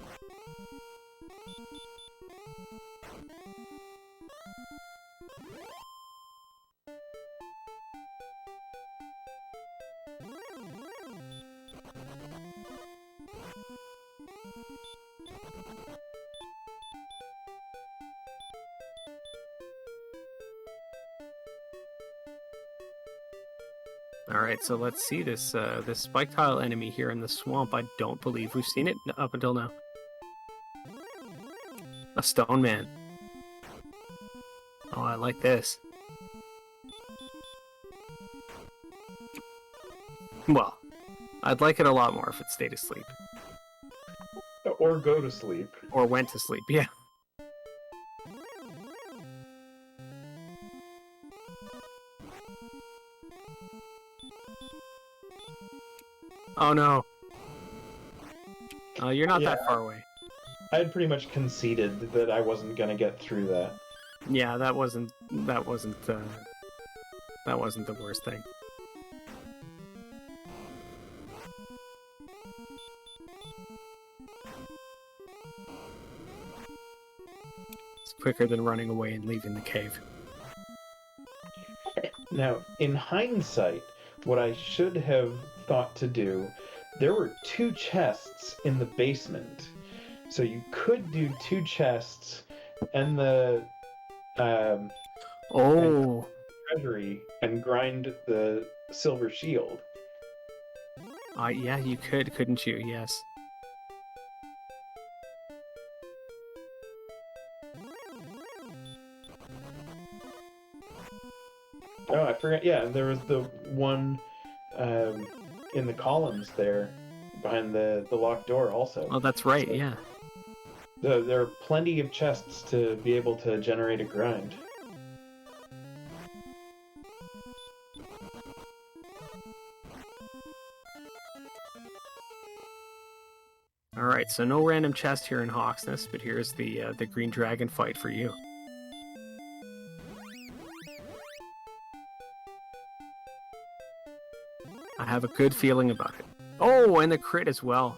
Alright, so let's see this this spike tile enemy here in the swamp. I don't believe we've seen it up until now. A stone man. Oh, I like this. Well, I'd like it a lot more if it stayed asleep. Or go to sleep. Or went to sleep, yeah. Oh no. You're not that far away. I had pretty much conceded that I wasn't gonna get through that. Yeah, that wasn't the worst thing. It's quicker than running away and leaving the cave. Now, in hindsight, what I should have thought to do, there were 2 chests in the basement. So you could do 2 chests and the Oh, treasury and grind the silver shield. yeah, you could, couldn't you? Yes. Oh, I forgot. Yeah, there was the one in the columns there behind the locked door also. Oh, that's right, So yeah. there are plenty of chests to be able to generate a grind. All right, so no random chest here in Hawksness, but here's the green dragon fight for you. I have a good feeling about it. Oh, and the crit as well.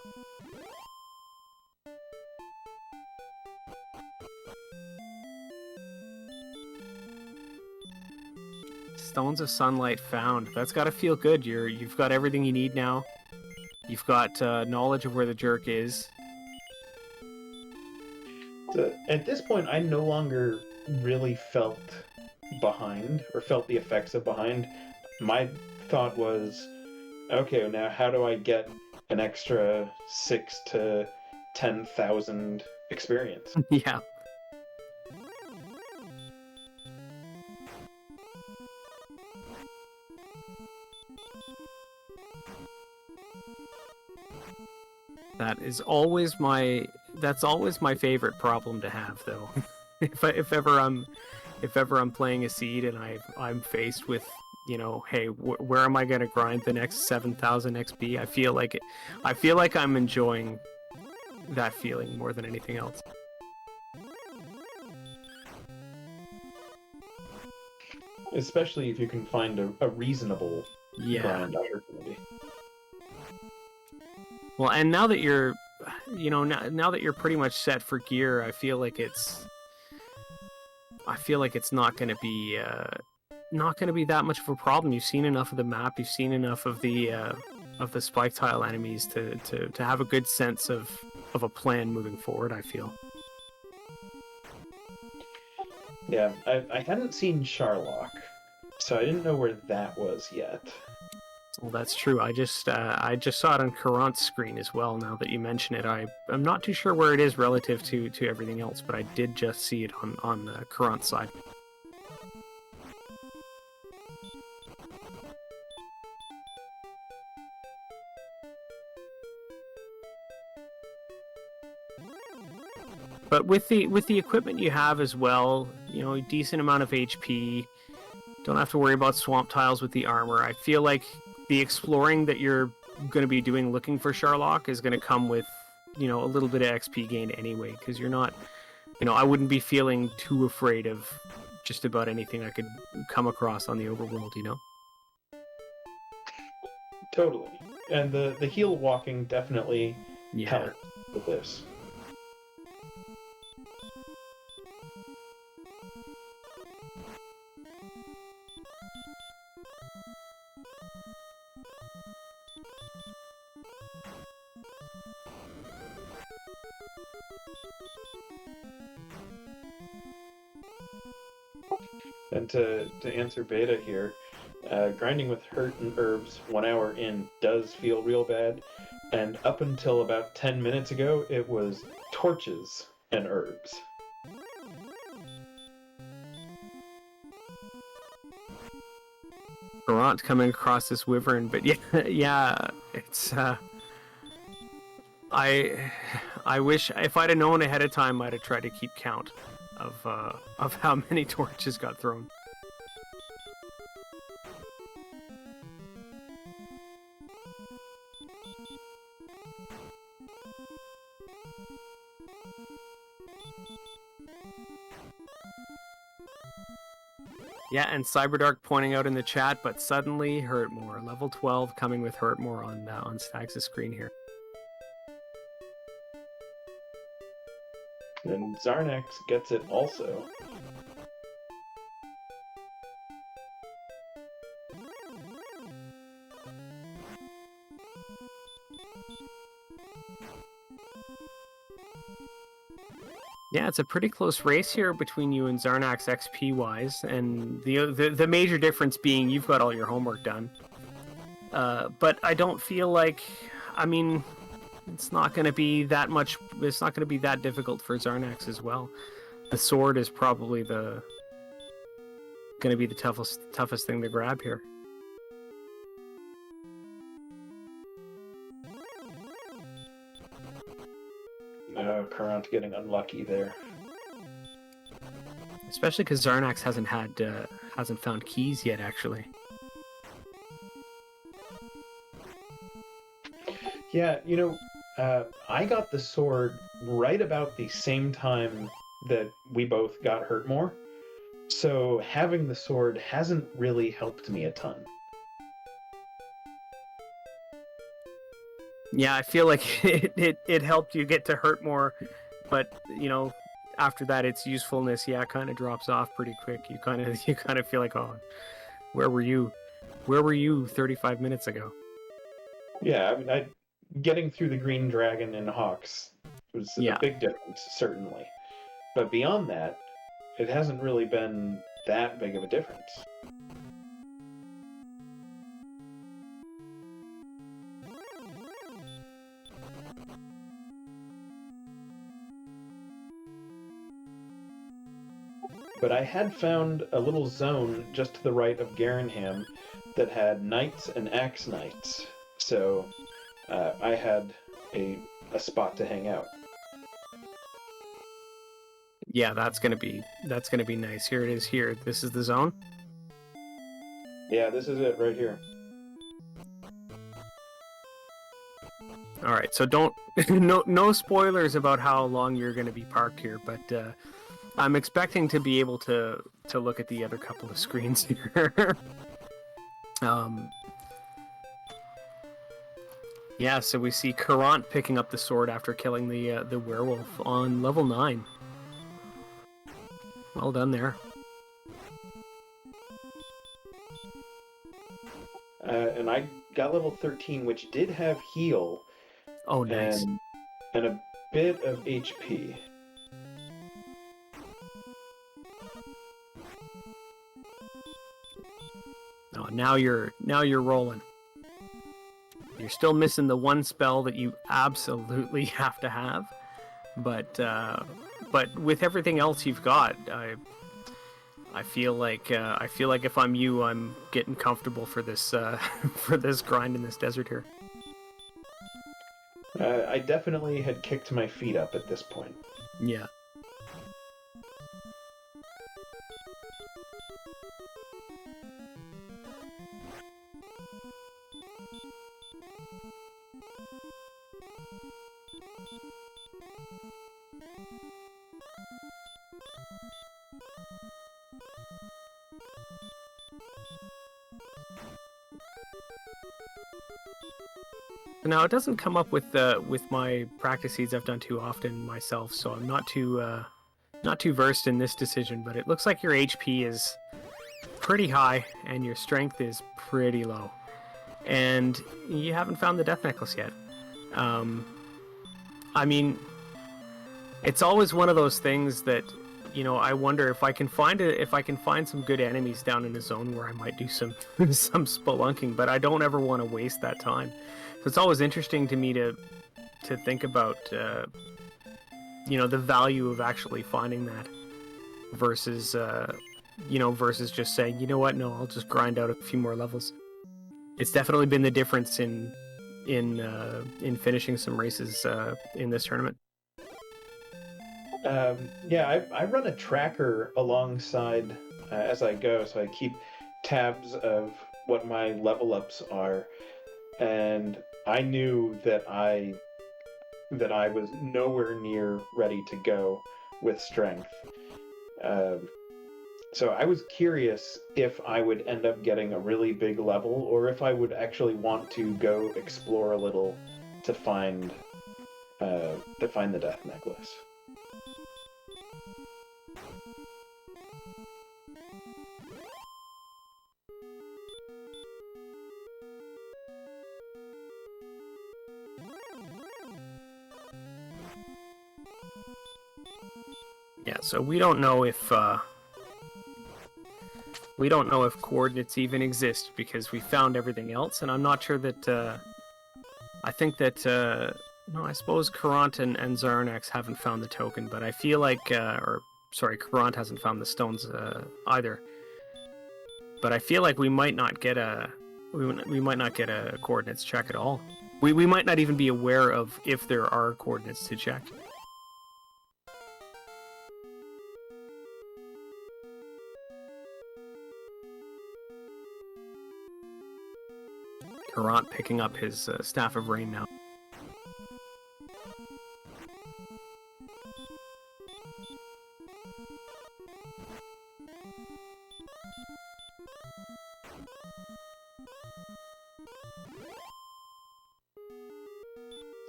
Stones of Sunlight found. That's got to feel good. You've got everything you need now. You've got knowledge of where the jerk is. So at this point, I no longer really felt behind or felt the effects of behind. My thought was, okay, now how do I get an extra 6 to 10,000 experience? Yeah. That's always my favorite problem to have, though. if ever I'm playing a seed and I'm faced with, you know, hey, where am I gonna grind the next 7,000 XP? I feel like I'm enjoying that feeling more than anything else. Especially if you can find a reasonable grind opportunity. Well, and now that you're, you know, now that you're pretty much set for gear, I feel like it's not going to be that much of a problem. You've seen enough of the map, you've seen enough of the spike tile enemies to have a good sense of a plan moving forward, I feel. Yeah, I hadn't seen Sharlock, so I didn't know where that was yet. Well, that's true. I just saw it on Carant's screen as well. Now that you mention it, I'm not too sure where it is relative to everything else, but I did just see it on Carant's side. But with the equipment you have as well, you know, a decent amount of HP. Don't have to worry about swamp tiles with the armor. I feel like the exploring that you're going to be doing looking for Sharlock is going to come with, you know, a little bit of XP gain anyway, because you're not, you know, I wouldn't be feeling too afraid of just about anything I could come across on the overworld, you know? Totally. And the heal walking definitely helped with this. And to answer Beta here, grinding with hurt and herbs 1 hour in does feel real bad, and up until about 10 minutes ago, it was torches and herbs. Caront coming across this wyvern, but yeah, it's I wish if I'd have known ahead of time, I'd have tried to keep count of how many torches got thrown. Yeah, and Cyberdark pointing out in the chat, but suddenly Hurtmore, level 12, coming with Hurtmore on Stags' screen here. And Xarnax gets it also. Yeah, it's a pretty close race here between you and Xarnax XP-wise, and the major difference being you've got all your homework done. But I don't feel like, I mean, it's not going to be that much. It's not going to be that difficult for Xarnax as well. The sword is probably going to be the toughest thing to grab here. Caront getting unlucky there. Especially because Xarnax hasn't found keys yet, actually. Yeah, you know, I got the sword right about the same time that we both got hurt more. So having the sword hasn't really helped me a ton. Yeah, I feel like it helped you get to hurt more, but you know, after that, its usefulness, yeah, kind of drops off pretty quick. You kind of feel like, oh, where were you? Where were you 35 minutes ago? Yeah, I mean, getting through the Green Dragon in Hawks was a Yeah. big difference, certainly. But beyond that, it hasn't really been that big of a difference. But I had found a little zone just to the right of Garenham that had knights and axe knights, so I had a spot to hang out. Yeah, that's gonna be nice. Here it is. Here, this is the zone. Yeah, this is it right here. All right, so don't no spoilers about how long you're gonna be parked here, but I'm expecting to be able to look at the other couple of screens here. Yeah, so we see Caront picking up the sword after killing the werewolf on level 9. Well done there. And I got level 13, which did have heal. Oh, nice. And a bit of HP. Oh, now you're rolling. You're still missing the one spell that you absolutely have to have, but with everything else you've got, I feel like if I'm you, I'm getting comfortable for this for this grind in this desert here. I definitely had kicked my feet up at this point. Yeah. Now it doesn't come up with my practice seeds I've done too often myself, so I'm not too versed in this decision. But it looks like your HP is pretty high and your strength is pretty low, and you haven't found the death necklace yet. I mean, it's always one of those things that, you know, I wonder if I can find some good enemies down in a zone where I might do some some spelunking, but I don't ever want to waste that time. So it's always interesting to me to think about, you know, the value of actually finding that versus, you know, versus just saying, you know what, no, I'll just grind out a few more levels. It's definitely been the difference in finishing some races in this tournament. Yeah, I run a tracker alongside as I go, so I keep tabs of what my level ups are, and I knew that I was nowhere near ready to go with strength. So I was curious if I would end up getting a really big level, or if I would actually want to go explore a little to find the death necklace. Yeah, so we don't know if coordinates even exist because we found everything else, and I'm not sure that. I think that no, I suppose Caront and Xarnax haven't found the token, but I feel like, Caront hasn't found the stones either. But I feel like we might not get a coordinates check at all. We might not even be aware of if there are coordinates to check. Caront picking up his Staff of Rain now.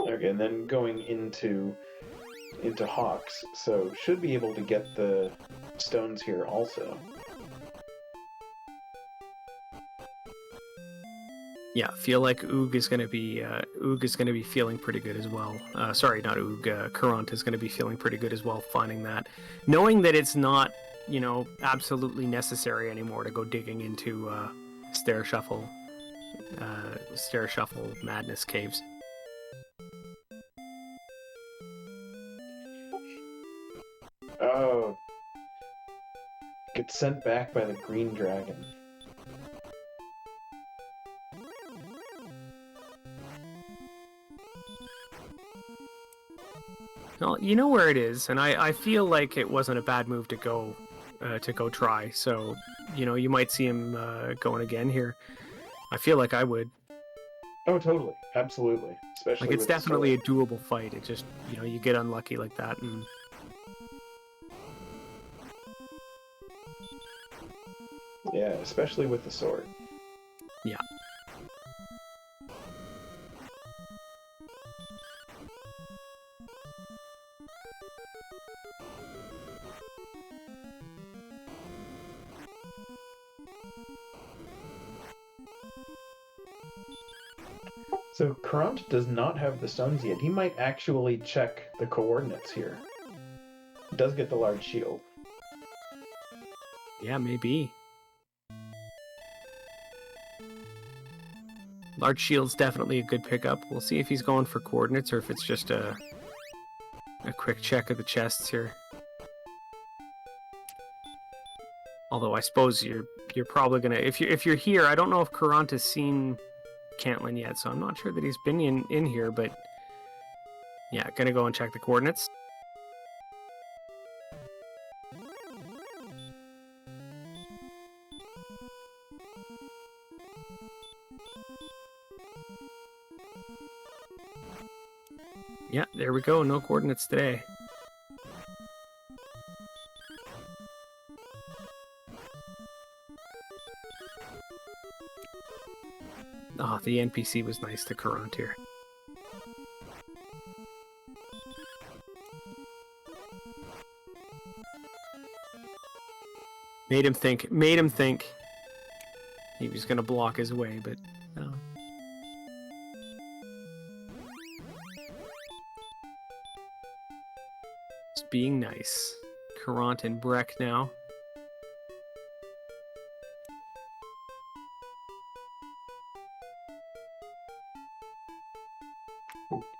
Okay, and then going into Hawks, so should be able to get the stones here also. Yeah, feel like OOG is going to be feeling pretty good as well. Sorry, not OOG. Caront is going to be feeling pretty good as well, finding that, knowing that it's not, you know, absolutely necessary anymore to go digging into stair shuffle madness caves. Oh, get sent back by the green dragon. Well, you know where it is, and I feel like it wasn't a bad move to go try. So, you know, you might see him going again here. I feel like I would. Oh, totally, absolutely, especially Like, it's with the definitely a sword. doable fight. It just, you know, you get unlucky like that, and Yeah, especially with the sword. yeah. So Caront does not have the stones yet. He might actually check the coordinates here. Does get the large shield. Yeah, maybe. Large shield's definitely a good pickup. We'll see if he's going for coordinates or if it's just a quick check of the chests here. Although I suppose you're probably gonna, if you're here. I don't know if Caront has seen Cantlin yet, so I'm not sure that he's been in here. But yeah, gonna go and check the coordinates. Yeah, there we go. No coordinates today. Ah, the NPC was nice to Caront here. Made him think he was gonna block his way, but no. Just being nice. Caront and Breck now.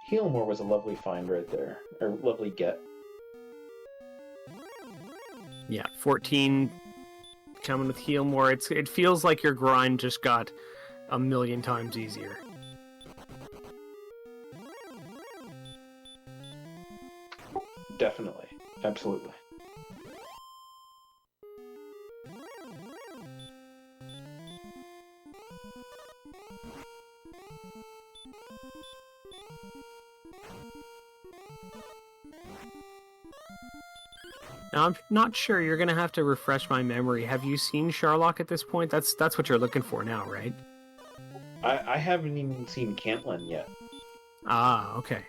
Healmore was a lovely find right there. Or lovely get. Yeah, 14 coming with Healmore. It feels like your grind just got a million times easier. Definitely. Absolutely. Now, I'm not sure. You're gonna have to refresh my memory. Have you seen Sharlock at this point? That's what you're looking for now, right? I haven't even seen Cantlin yet. Ah, okay.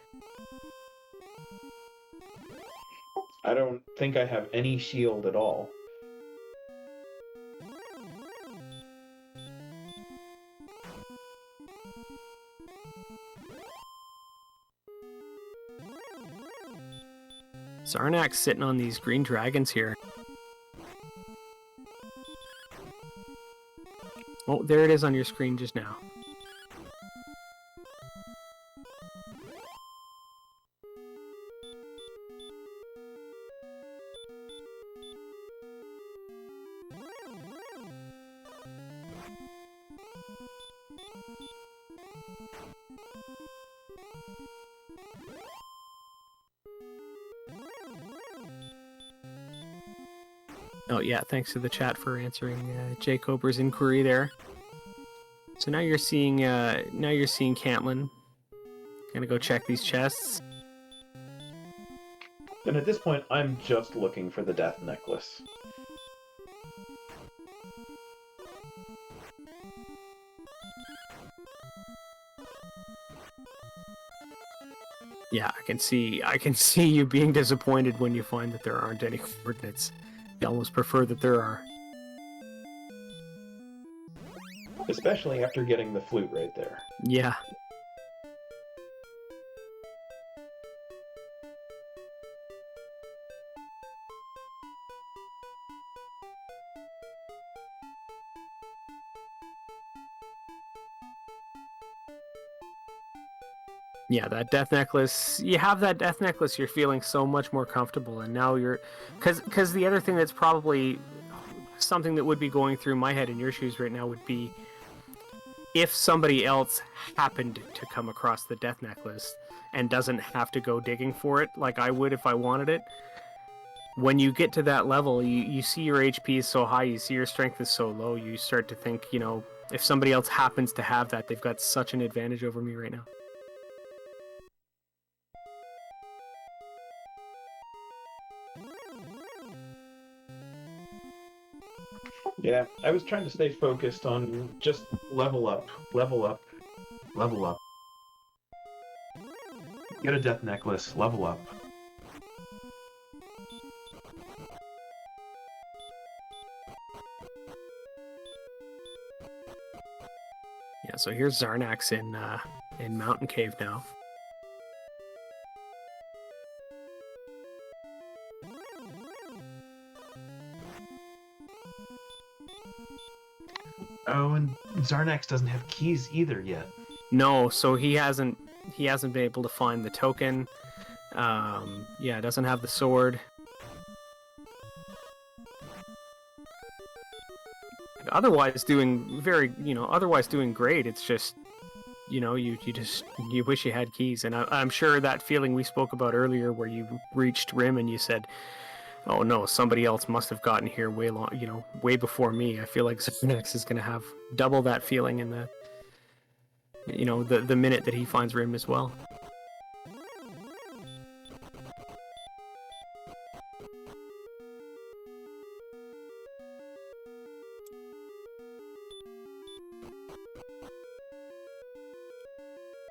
I don't think I have any shield at all. Xarnax sitting on these green dragons here. Oh, there it is on your screen just now. Oh yeah, thanks to the chat for answering Jay Cobra's inquiry there. So now you're seeing Cantlin. Gonna go check these chests. And at this point, I'm just looking for the death necklace. Yeah, I can see you being disappointed when you find that there aren't any coordinates. You almost prefer that there are. Especially after getting the flute right there. Yeah. Yeah, that death necklace, you have that death necklace, you're feeling so much more comfortable, and now you're... Because the other thing that's probably something that would be going through my head in your shoes right now would be if somebody else happened to come across the death necklace and doesn't have to go digging for it like I would if I wanted it. When you get to that level, you see your HP is so high, you see your strength is so low, you start to think, you know, if somebody else happens to have that, they've got such an advantage over me right now. Yeah, I was trying to stay focused on just level up, level up, level up. Get a death necklace, level up. Yeah, so here's Xarnax in Mountain Cave now. Oh, and Xarnax doesn't have keys either yet. No, so he hasn't been able to find the token. Yeah, doesn't have the sword. Otherwise doing great. It's just, you know, you wish you had keys. And I'm sure that feeling we spoke about earlier where you reached Rim and you said, oh no, somebody else must have gotten here way before me. I feel like Xarnax is going to have double that feeling in the minute that he finds Rim as well.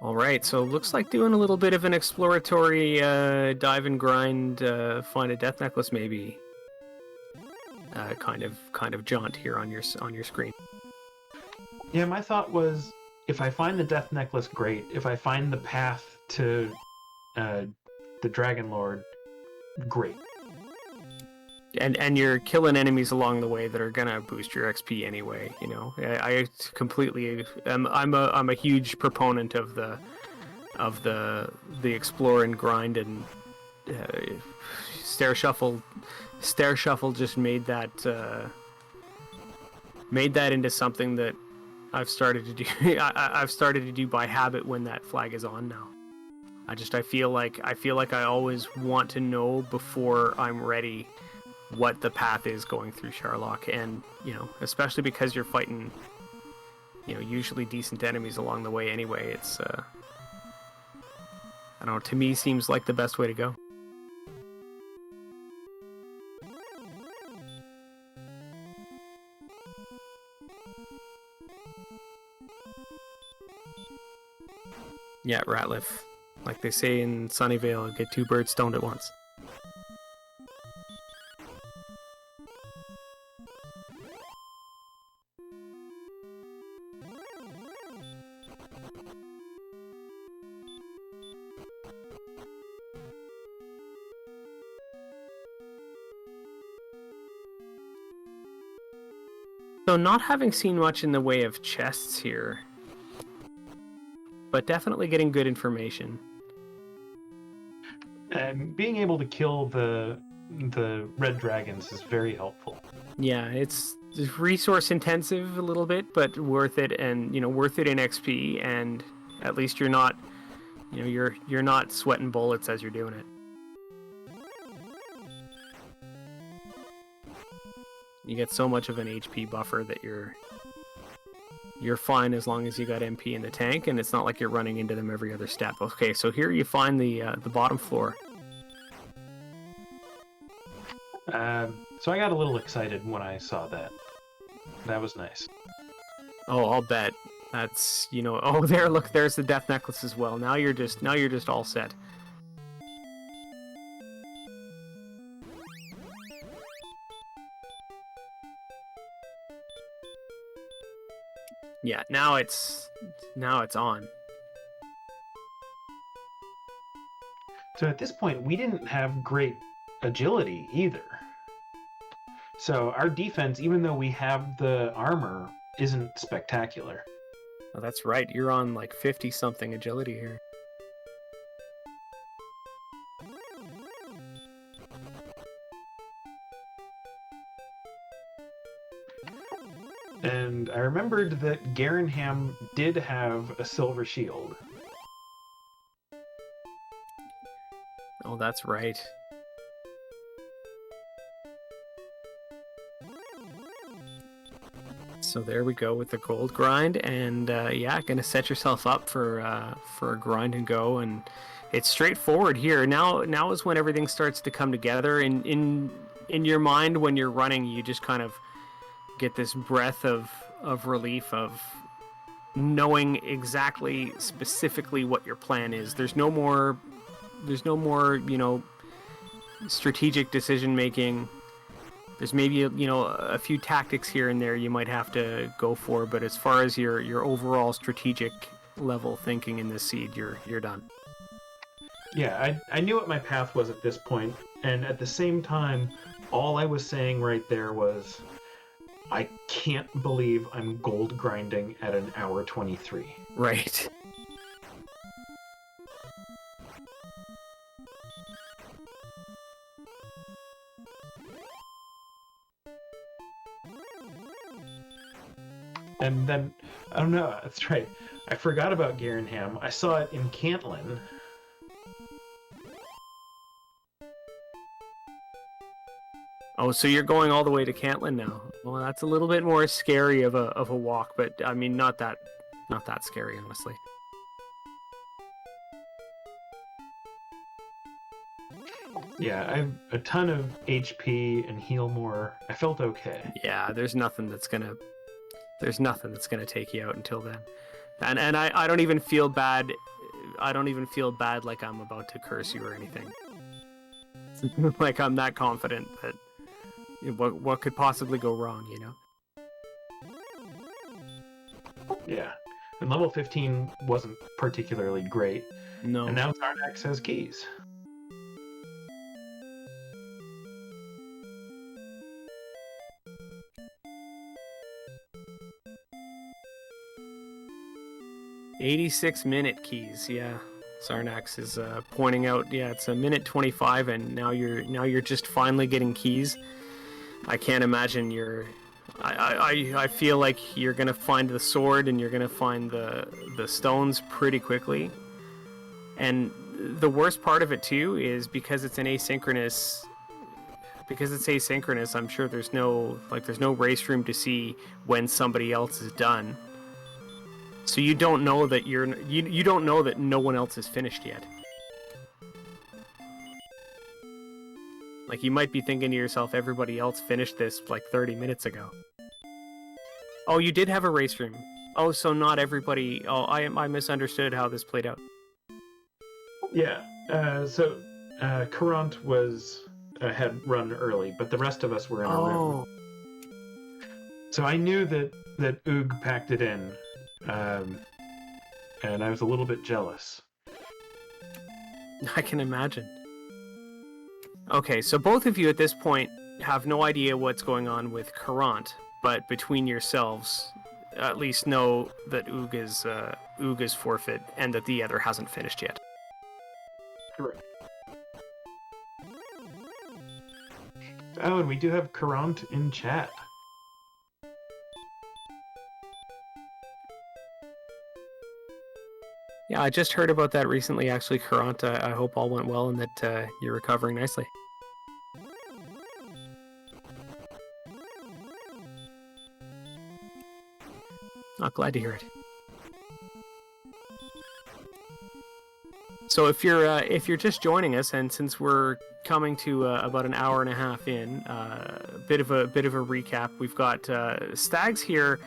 Alright, so looks like doing a little bit of an exploratory dive and grind, find a death necklace maybe. Kind of jaunt here on your screen. Yeah, my thought was, if I find the death necklace, great. If I find the path to the Dragon Lord, great. And you're killing enemies along the way that are gonna boost your XP anyway. You know, I completely I'm a huge proponent of the explore and grind, and Stair Shuffle just made that into something that I've started to do. I've started to do by habit when that flag is on now. I feel like I always want to know before I'm ready what the path is going through Sharlock, and especially because you're fighting usually decent enemies along the way anyway. It's I don't know, to me seems like the best way to go. Yeah, Ratliff, like they say in Sunnyvale, get two birds stoned at once. So not having seen much in the way of chests here, but definitely getting good information. And being able to kill the red dragons is very helpful. Yeah, it's resource intensive a little bit, but worth it, and worth it in XP, and at least you're not you're not sweating bullets as you're doing it. You get so much of an HP buffer that you're fine as long as you got MP in the tank, and it's not like you're running into them every other step. Okay, so here you find the bottom floor. So I got a little excited when I saw that. That was nice. Oh, I'll bet. That's oh, there, look, there's the death necklace as well. Now you're just all set. Yeah, now it's on. So at this point, we didn't have great agility either. So our defense, even though we have the armor, isn't spectacular. Oh, that's right. You're on like 50-something agility here. And I remembered that Garenham did have a silver shield. Oh, that's right. So there we go with the gold grind, and yeah, gonna set yourself up for a grind and go, and it's straightforward here. Now is when everything starts to come together. In your mind, when you're running, you just kind of get this breath of relief of knowing exactly specifically what your plan is. There's no more strategic decision making. There's maybe a few tactics here and there you might have to go for, but as far as your overall strategic level thinking in this seed, you're done. Yeah, I knew what my path was at this point, and at the same time, all I was saying right there was, I can't believe I'm gold grinding at an hour 23. Right. And then, I don't know, that's right. I forgot about Garenham. I saw it in Cantlin. Oh, so you're going all the way to Cantlin now. Well, that's a little bit more scary of a walk, but I mean, not that scary, honestly. Yeah, I have a ton of HP and heal more. I felt okay. Yeah, there's nothing that's gonna take you out until then. And I don't even feel bad. I don't even feel bad like I'm about to curse you or anything. Like I'm that confident that what could possibly go wrong, you know? Yeah. And level 15 wasn't particularly great. No. And now Xarnax has keys. "86-minute keys," yeah. Xarnax is pointing out, yeah, it's 1:25, and now you're just finally getting keys. I can't imagine I feel like you're gonna find the sword and you're gonna find the stones pretty quickly. And the worst part of it too is because it's asynchronous, I'm sure there's no race room to see when somebody else is done. So you don't know that you don't know that no one else is finished yet. Like, you might be thinking to yourself, everybody else finished this like 30 minutes ago. Oh, you did have a race room. Oh, so not everybody... Oh, I misunderstood how this played out. Yeah, so Caront had run early, but the rest of us were in a room. So I knew that OOG packed it in, and I was a little bit jealous. I can imagine. Okay, so both of you at this point have no idea what's going on with Caront, but between yourselves, at least know that OOG is forfeit and that the other hasn't finished yet. Correct. Oh, and we do have Caront in chat. Yeah, I just heard about that recently, actually, Caront. I hope all went well and that you're recovering nicely. Oh, glad to hear it. So if you're just joining us, and since we're coming to about an hour and a half in, a bit of a recap. We've got Stags here.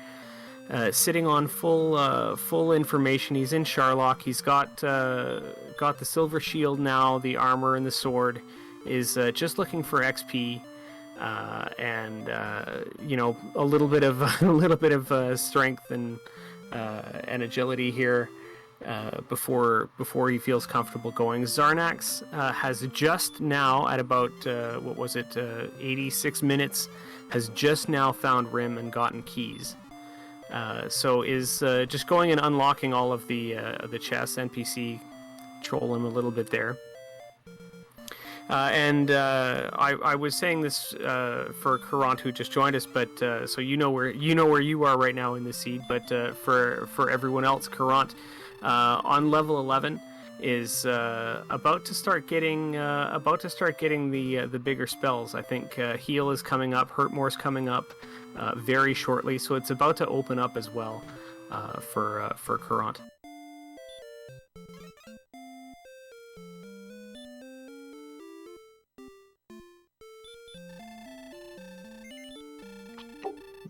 Sitting on full information. He's in Charlock. He's got the silver shield now, the armor and the sword. Is just looking for XP, and a little bit of strength and and agility here before he feels comfortable going. Xarnax has just now, at about 86 minutes, has just now found Rim and gotten keys. So is just going and unlocking all of the chests. NPC troll him a little bit there. I was saying this for Caront, who just joined us, but so you know where you are right now in the seed. But for everyone else, Caront on level 11 is about to start getting the bigger spells. I think Heal is coming up, Hurt More's coming up very shortly, so it's about to open up as well for Caront.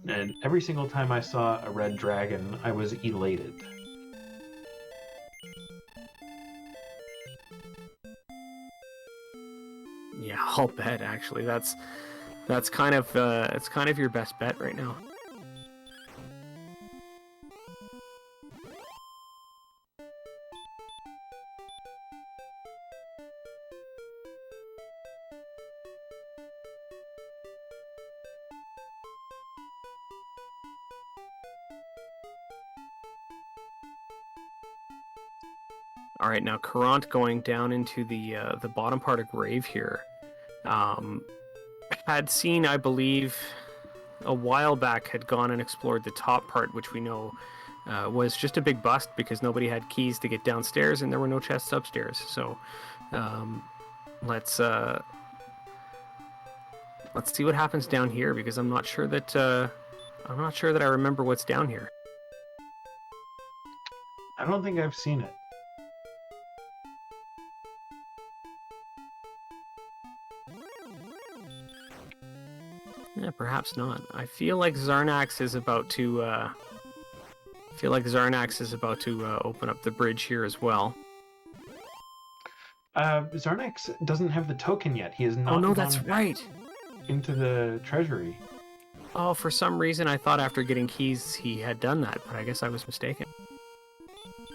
And every single time I saw a red dragon, I was elated. Yeah, I'll bet. Actually, that's kind of it's kind of your best bet right now. All right, now Caront going down into the bottom part of Grave here. Had seen, I believe, a while back, had gone and explored the top part, which we know was just a big bust because nobody had keys to get downstairs and there were no chests upstairs. So let's see what happens down here, because I'm not sure that I remember what's down here. I don't think I've seen it. Yeah, perhaps not. I feel like Xarnax is about to open up the bridge here as well. Xarnax doesn't have the token yet. He is not. Oh no, that's right. Into the treasury. Oh, for some reason I thought after getting keys he had done that, but I guess I was mistaken.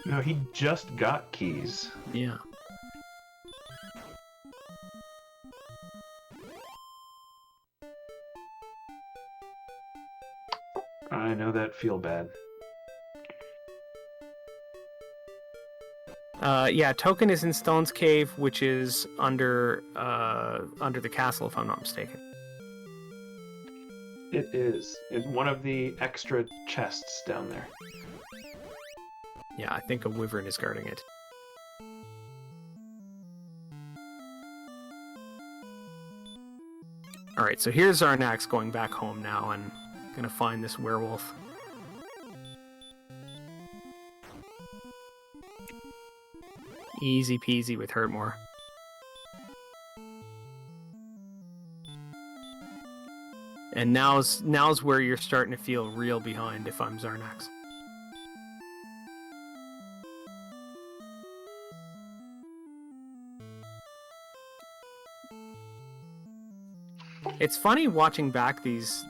No, he just got keys. Yeah. I know that feel bad. Yeah, token is in Stone's Cave, which is under the castle, if I'm not mistaken. It is. It's one of the extra chests down there. Yeah, I think a wyvern is guarding it. Alright, so here's Xarnax going back home now and gonna find this werewolf. Easy peasy with Hurtmore. And now's where you're starting to feel real behind if I'm Xarnax. It's funny watching back these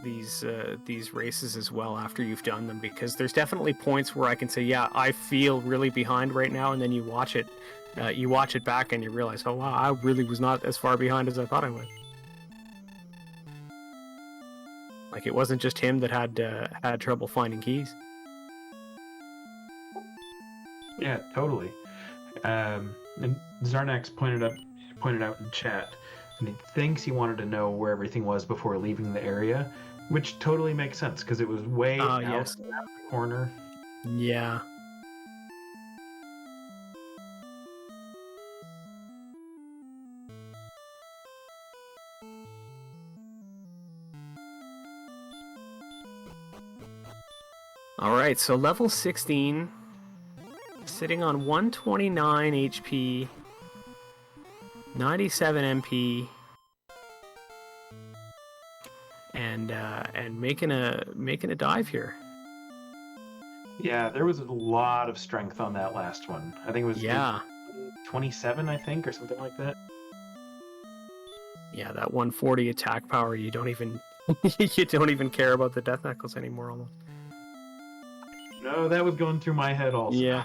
races as well after you've done them, because there's definitely points where I can say, yeah, I feel really behind right now, and then you watch it back and you realize, oh wow, I really was not as far behind as I thought I would. Like, it wasn't just him that had trouble finding keys. Yeah, totally. And Xarnax pointed out in chat, and he thinks he wanted to know where everything was before leaving the area, which totally makes sense because it was way out yes. in that corner. Yeah. Alright, so level 16, sitting on 129 HP, 97 MP, and making a dive here. Yeah, there was a lot of strength on that last one. I think it was 27, I think, or something like that. Yeah, that 140 attack power, you don't even you don't even care about the death knuckles anymore almost. No, that was going through my head also. Yeah.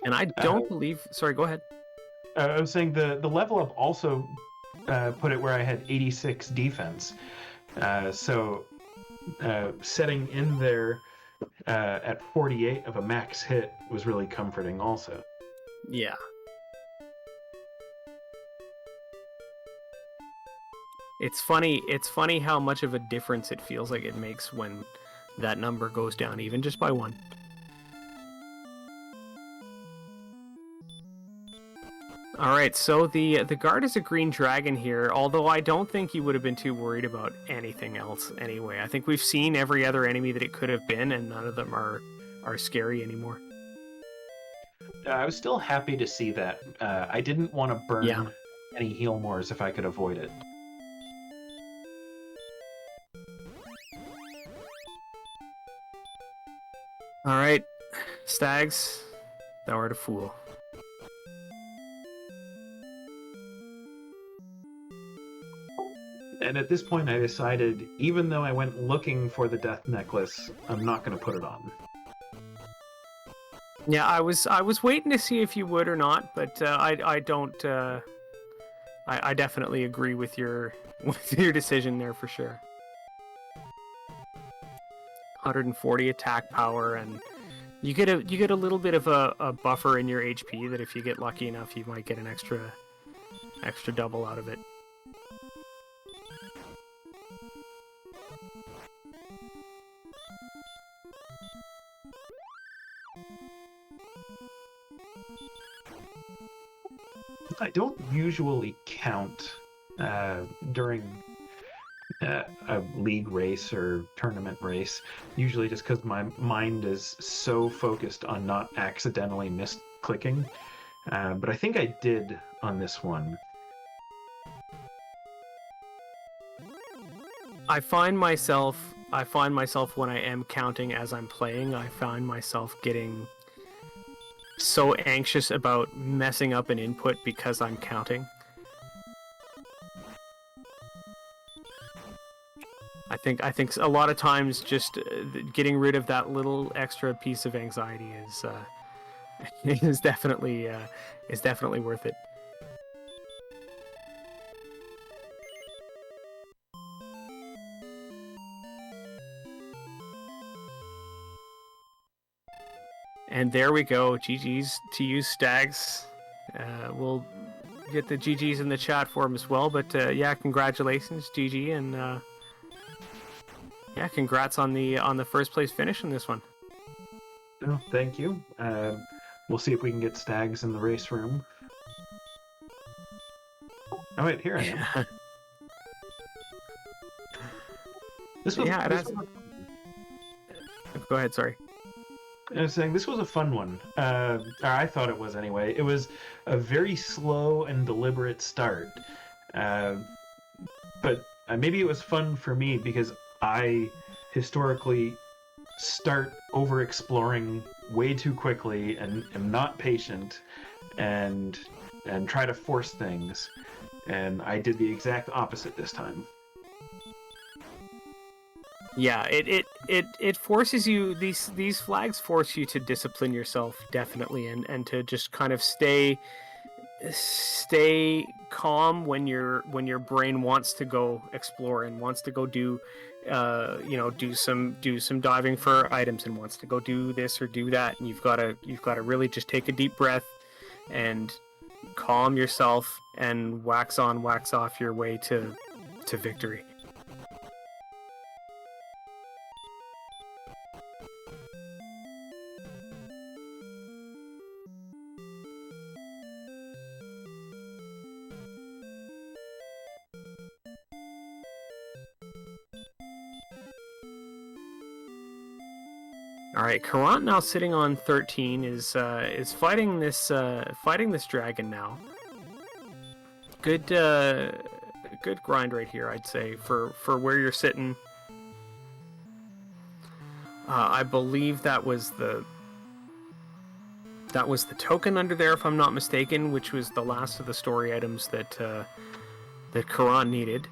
And I don't believe... Sorry, go ahead. I was saying the level up also put it where I had 86 defense. So setting in there at 48 of a max hit was really comforting also. Yeah. It's funny how much of a difference it feels like it makes when that number goes down, even just by 1. Alright, so the guard is a green dragon here, although I don't think he would have been too worried about anything else anyway. I think we've seen every other enemy that it could have been, and none of them are scary anymore. I was still happy to see that. I didn't want to burn any heal mores if I could avoid it. Alright, Stags, thou art a fool. And at this point I decided, even though I went looking for the death necklace, I'm not going to put it on. Yeah, I was waiting to see if you would or not, but I don't. I definitely agree with your decision there for sure. 140 attack power, and you get a little bit of a buffer in your HP that if you get lucky enough, you might get an extra double out of it. I don't usually count during a league race or tournament race, usually just because my mind is so focused on not accidentally misclicking. But I think I did on this one. I find myself when I am counting as I'm playing, I find myself getting so anxious about messing up an input because I'm counting. I think a lot of times just getting rid of that little extra piece of anxiety is definitely worth it. And there we go. GG's to you, Stags. We'll get the GG's in the chat for him as well. But yeah, congratulations, GG, and yeah, congrats on the first place finish in this one. Oh, thank you. We'll see if we can get Stags in the race room. Oh wait, here I am. This was, yeah, Go ahead, sorry. I was saying this was a fun one. Or I thought it was anyway. It was a very slow and deliberate start. But maybe it was fun for me because I historically start over exploring way too quickly and am not patient and try to force things. And I did the exact opposite this time. Yeah, it forces you, these flags force you to discipline yourself, definitely, and to just kind of stay calm when your brain wants to go explore and wants to go do do some diving for items and wants to go do this or do that, and you've got to really just take a deep breath and calm yourself and wax on, wax off your way to victory. All right, Caront now sitting on 13 is fighting this dragon now. Good grind right here, I'd say, for where you're sitting. I believe that was That was the token under there, if I'm not mistaken, which was the last of the story items that that Caront needed.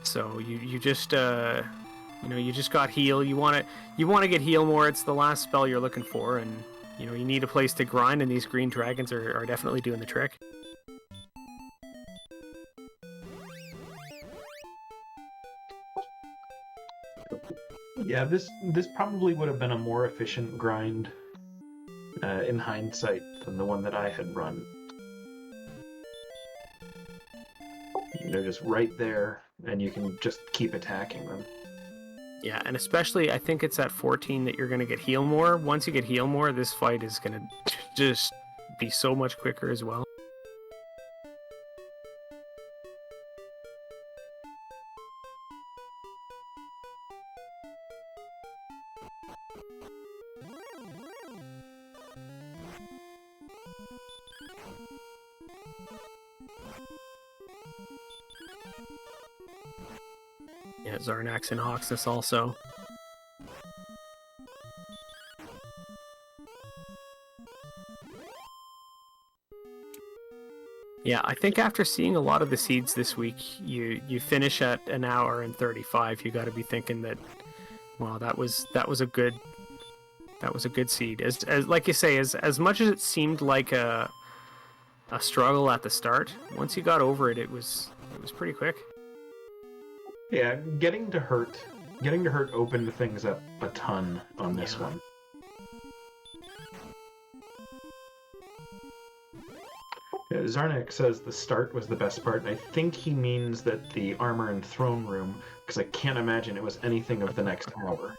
So you just you just got heal. You want to get heal more. It's the last spell you're looking for, and you need a place to grind, and these green dragons are definitely doing the trick. Yeah, this probably would have been a more efficient grind in hindsight than the one that I had run. They're just right there, and you can just keep attacking them. Yeah, and especially I think it's at 14 that you're going to get heal more. Once you get heal more, this fight is going to just be so much quicker as well. Yeah, Xarnax and Hoxus also. Yeah, I think after seeing a lot of the seeds this week, you finish at an hour and 35. You got to be thinking that, wow, that was a good seed. As like you say, as much as it seemed like a struggle at the start, once you got over it, it was pretty quick. Yeah, getting to hurt opened things up a ton on this one. Yeah, Xarnax says the start was the best part, and I think he means that the armor and throne room, because I can't imagine it was anything of the next hour.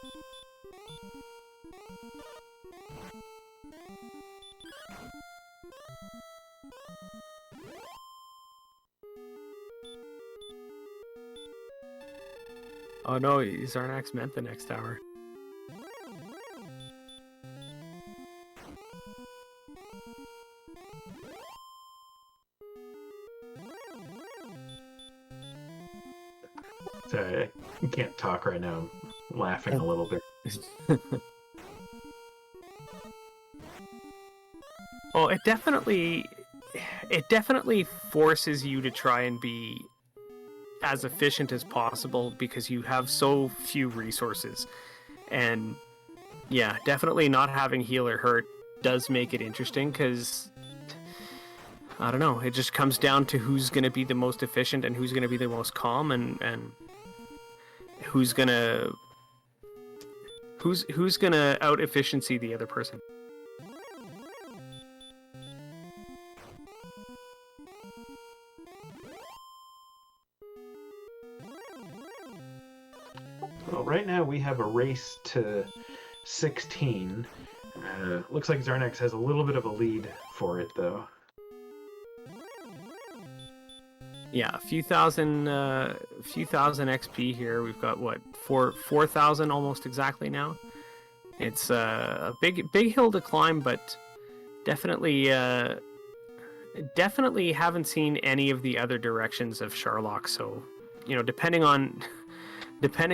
Oh no, Xarnax meant the next hour. Sorry, I can't talk right now. I'm laughing a little bit. Oh, it definitely forces you to try and be as efficient as possible because you have so few resources. And yeah, definitely not having heal or hurt does make it interesting because I don't know, it just comes down to who's going to be the most efficient and who's going to be the most calm and who's going to out efficiency the other person. Well, right now we have a race to 16. Looks like Xarnax has a little bit of a lead for it, though. Yeah, a few thousand XP here. We've got what 4,000 almost exactly now. It's a big hill to climb, but definitely haven't seen any of the other directions of Sharlock. So depending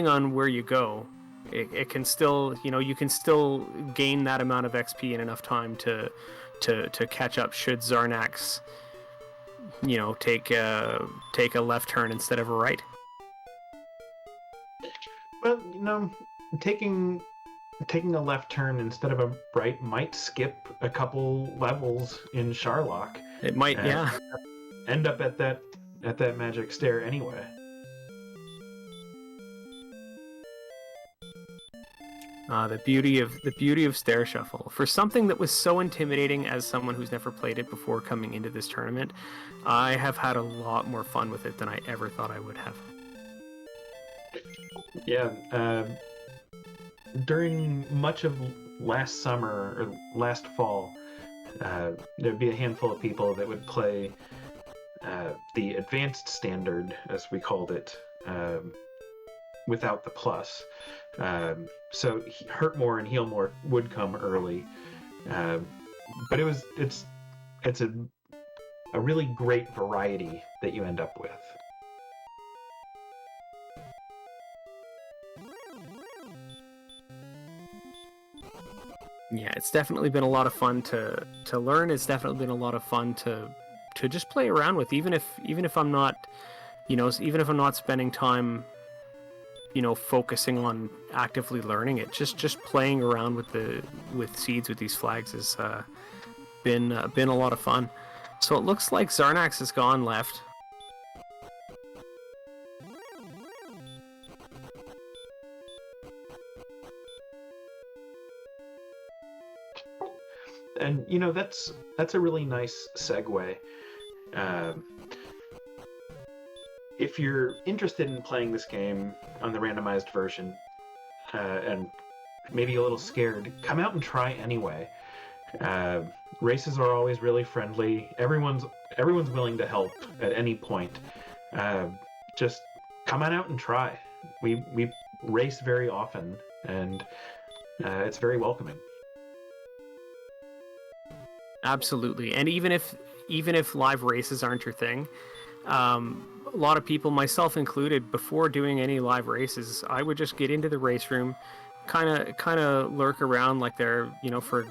on where you go, it can still you can still gain that amount of XP in enough time to catch up should Xarnax take a left turn instead of a right. Well, taking a left turn instead of a right might skip a couple levels in Sharlock. It might, yeah. End up at that magic stair anyway. The beauty of Stair Shuffle. For something that was so intimidating as someone who's never played it before coming into this tournament, I have had a lot more fun with it than I ever thought I would have. Yeah, during much of last summer or last fall, there'd be a handful of people that would play the advanced standard, as we called it, without the plus. So hurt more and heal more would come early, but it's a really great variety that you end up with. Yeah, it's definitely been a lot of fun to learn. It's definitely been a lot of fun to just play around with, even if I'm not, even if I'm not spending time, focusing on actively learning it. Just playing around with seeds with these flags has been a lot of fun. So it looks like Xarnax has gone left. And that's a really nice segue. If you're interested in playing this game on the randomized version, and maybe a little scared, come out and try anyway. Races are always really friendly. Everyone's willing to help at any point. Just come on out and try. We race very often, and it's very welcoming. Absolutely, and even if live races aren't your thing, a lot of people, myself included, before doing any live races, I would just get into the race room, kind of lurk around like they're for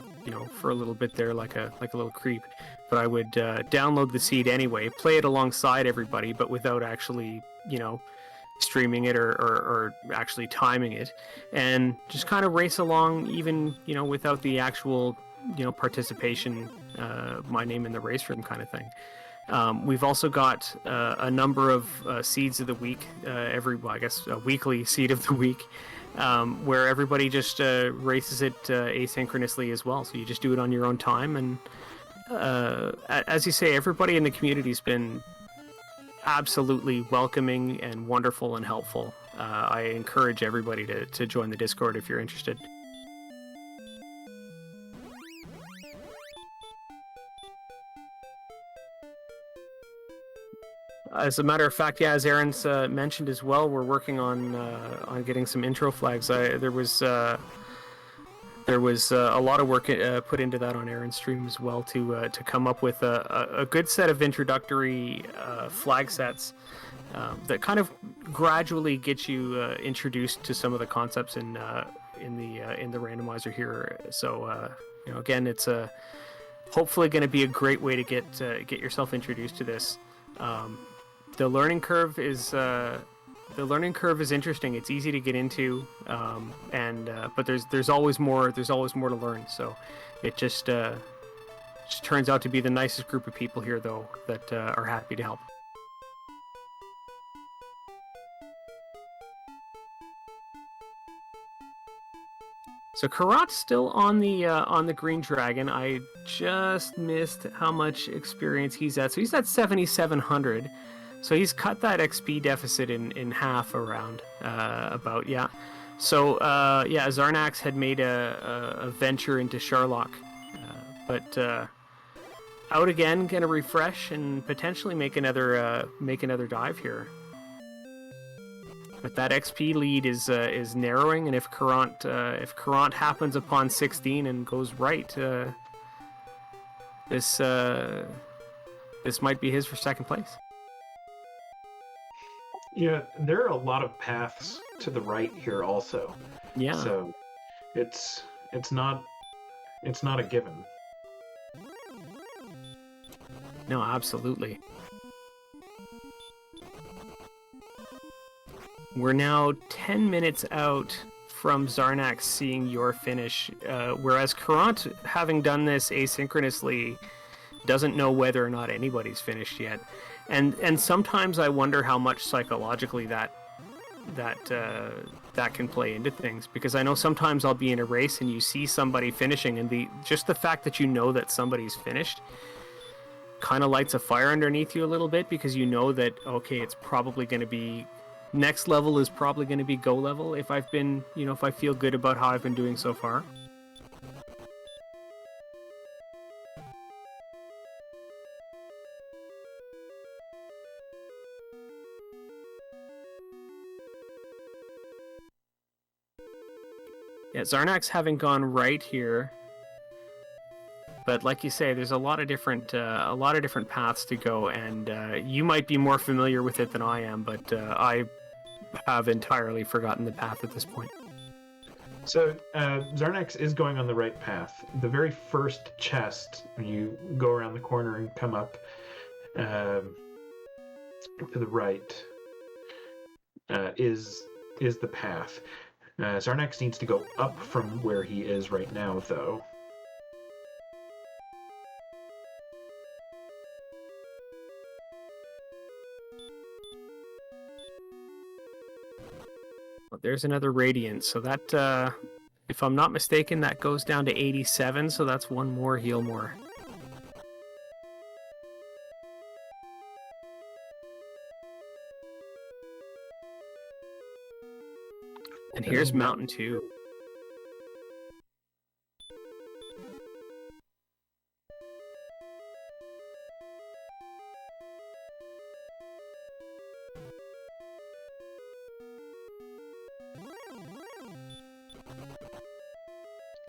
a little bit there, like a little creep. But I would download the seed anyway, play it alongside everybody, but without actually streaming it or actually timing it, and just kind of race along, even without the actual participation, my name in the race room kind of thing. We've also got a number of seeds of the week, a weekly seed of the week, where everybody just races it asynchronously as well. So you just do it on your own time, and as you say, everybody in the community's been absolutely welcoming and wonderful and helpful. I encourage everybody to join the Discord if you're interested. As a matter of fact, yeah, as Aaron's mentioned as well, we're working on getting some intro flags. There was a lot of work put into that on Aaron's stream as well to come up with a good set of introductory flag sets that kind of gradually get you introduced to some of the concepts in the randomizer here. So again, it's hopefully going to be a great way to get yourself introduced to this. The learning curve is interesting. It's easy to get into, but there's always more to learn. So it just turns out to be the nicest group of people here, though, that are happy to help. So Carot's still on the green dragon. I just missed how much experience he's at. So he's at 7,700. So he's cut that XP deficit in half around about, yeah. So yeah, Xarnax had made a venture into Sharlock, but out again, gonna refresh and potentially make another dive here. But that XP lead is narrowing, and if Caront happens upon 16 and goes right, this might be his for second place. Yeah, there are a lot of paths to the right here also. Yeah. So it's not a given. No, absolutely. We're now 10 minutes out from Xarnax seeing your finish, whereas Caront, having done this asynchronously, doesn't know whether or not anybody's finished yet. And sometimes I wonder how much psychologically that can play into things, because I know sometimes I'll be in a race and you see somebody finishing, and just the fact that you know that somebody's finished kind of lights a fire underneath you a little bit, because you know that, okay, it's probably going to be, next level is probably going to be go level if I've been, if I feel good about how I've been doing so far. Yeah, Xarnax having gone right here, but like you say, there's a lot of different paths to go, and you might be more familiar with it than I am, but I have entirely forgotten the path at this point. So Xarnax is going on the right path. The very first chest, when you go around the corner and come up to the right, is the path. Xarnax needs to go up from where he is right now, though. There's another radiant, so that, if I'm not mistaken, that goes down to 87, so that's one more heal more. And here's Mountain 2.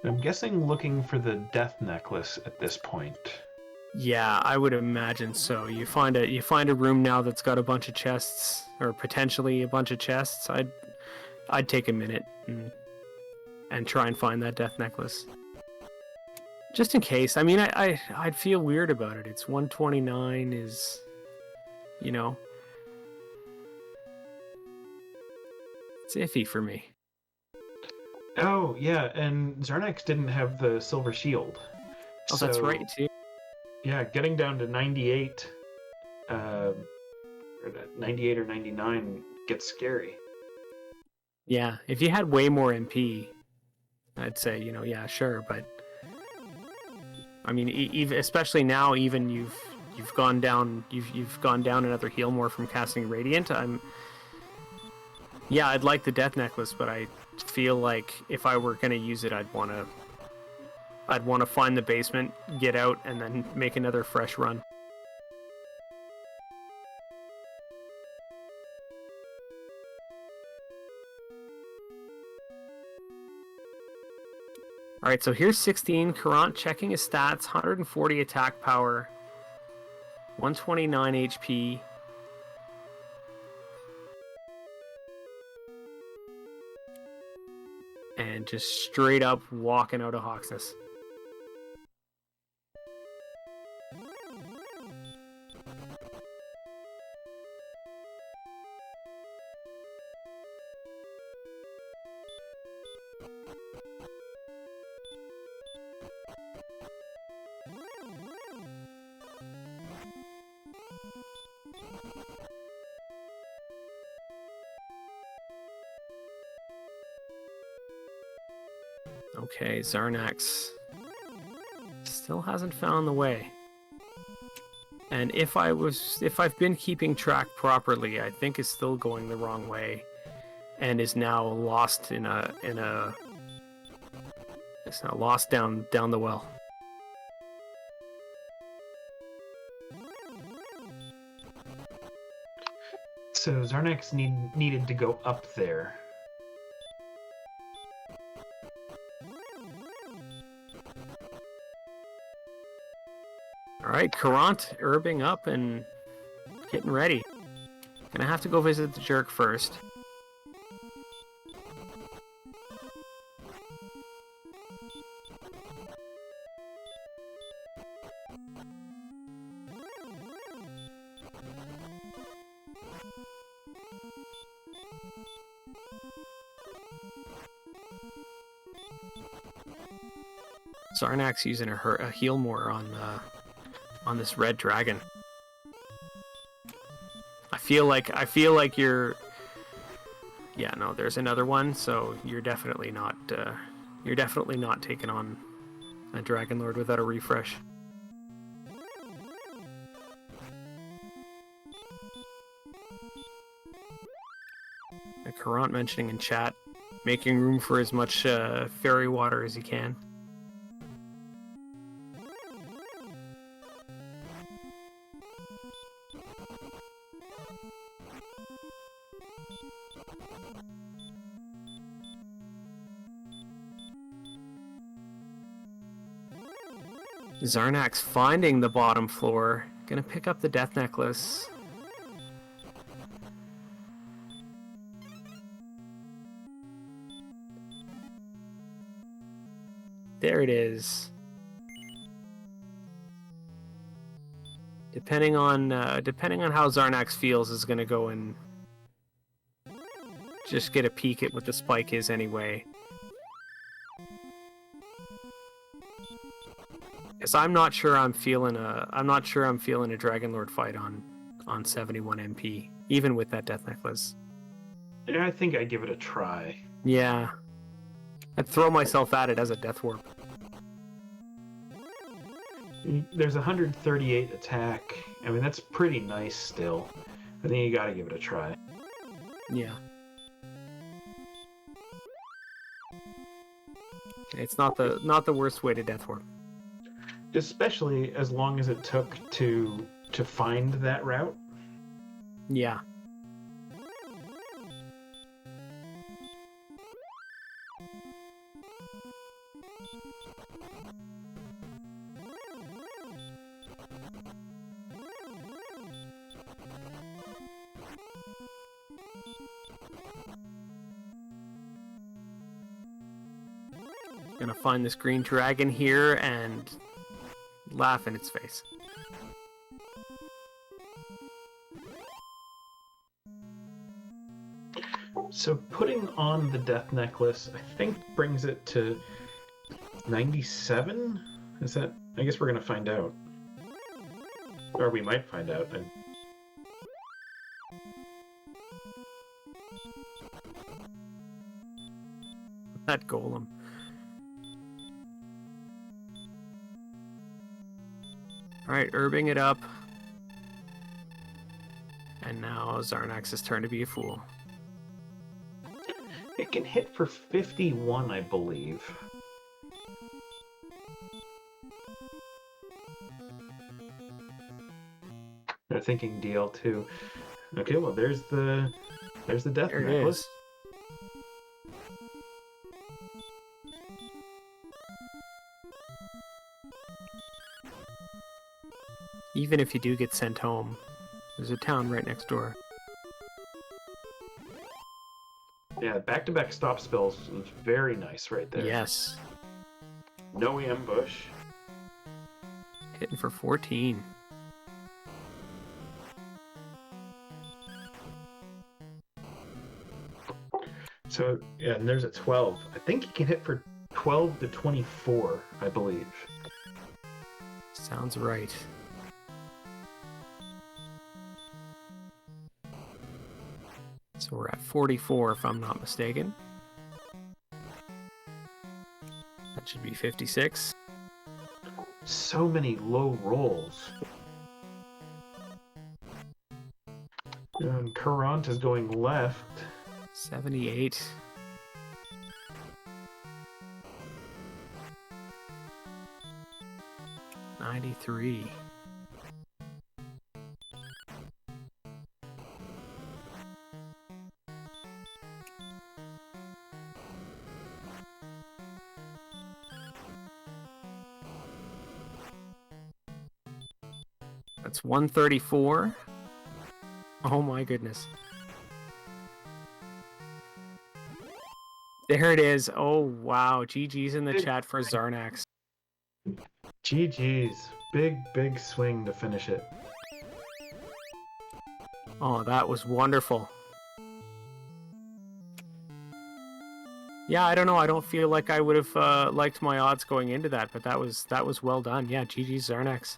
I'm guessing looking for the death necklace at this point. Yeah, I would imagine so. You find a room now that's got a bunch of chests, or potentially a bunch of chests. I'd take a minute and try and find that death necklace. Just in case. I mean, I'd feel weird about it. It's 129 is, you know, it's iffy for me. Oh, yeah, and Xarnax didn't have the silver shield. Oh, so, that's right, too. Yeah, getting down to 98, or 98 or 99 gets scary. Yeah, if you had way more MP, I'd say, you know, yeah, sure, but I mean, even especially now, even you've gone down another heal more from casting Radiant. Yeah, I'd like the death necklace, but I feel like if I were gonna use it, I'd want to find the basement, get out, and then make another fresh run. Alright, so here's 16. Caront checking his stats. 140 attack power. 129 HP. And just straight up walking out of Hawksness. Okay, Xarnax still hasn't found the way. And if I've been keeping track properly, I think it's still going the wrong way and is now lost it's now lost down the well. So Xarnax needed to go up there. Alright, Caront herbing up and getting ready. Gonna have to go visit the jerk first. Xarnax using a heal more on this red dragon. I feel like you're. Yeah, no, there's another one, so you're definitely not taking on a Dragon Lord without a refresh. And Caront mentioning in chat, making room for as much fairy water as he can. Xarnax finding the bottom floor. Gonna pick up the death necklace. There it is. Depending on how Xarnax feels, is going to go and just get a peek at what the spike is anyway. Because I'm not sure I'm feeling a Dragon Lord fight on 71 MP, even with that Death Necklace. Yeah, I think I'd give it a try. Yeah. I'd throw myself at it as a Death Warp. There's 138 attack. I mean, that's pretty nice still. I think you gotta give it a try. Yeah. It's not the worst way to Death Warp. Especially as long as it took to find that route. Yeah. Gonna find this green dragon here and laugh in its face. So putting on the Death Necklace, I think brings it to 97? Is that... I guess we're gonna find out. Or we might find out. That golem. Alright, herbing it up. And now Xarnax's turn to be a fool. It can hit for 51, I believe. They're thinking DL2. Okay, well there's the Death Necklace. Even if you do get sent home, there's a town right next door. Yeah, back-to-back stop spells is very nice right there. Yes. No ambush. Hitting for 14. So, yeah, and there's a 12. I think he can hit for 12 to 24, I believe. Sounds right. So we're at 44 if I'm not mistaken. That should be 56. So many low rolls. And Caront is going left. 78. $93. That's 134. Oh my goodness. There it is. Oh wow. GG's in the chat for Xarnax. GG's. Big swing to finish it. Oh, that was wonderful. Yeah, I don't know. I don't feel like I would have liked my odds going into that, but that was well done. Yeah, GG's Xarnax.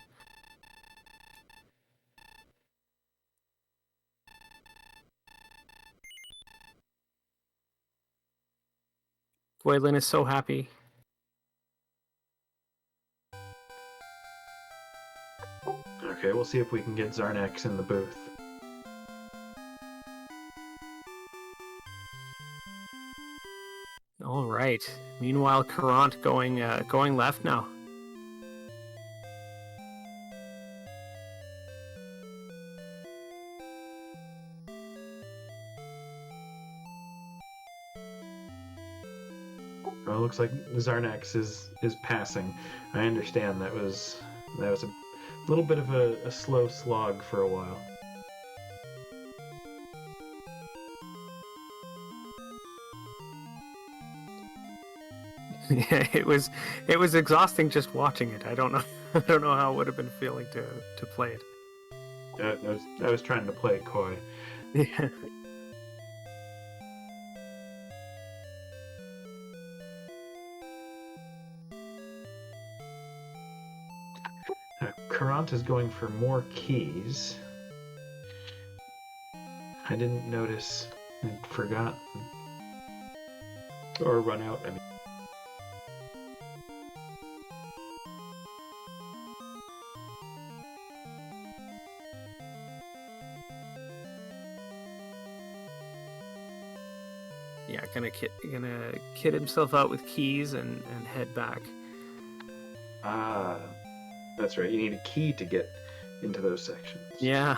Waylon is so happy. Okay, we'll see if we can get Xarnax in the booth. All right. Meanwhile, Caront going left now. Well, it looks like Xarnax is passing. I understand that was a little bit of a slow slog for a while. Yeah, it was exhausting just watching it. I don't know I don't know how it would have been feeling to play it. I was trying to play it coy. Yeah. Caront is going for more keys. I didn't notice. I'd forgotten. Or run out, I mean. Yeah, gonna kit himself out with keys and head back. Ah, that's right. You need a key to get into those sections. Yeah.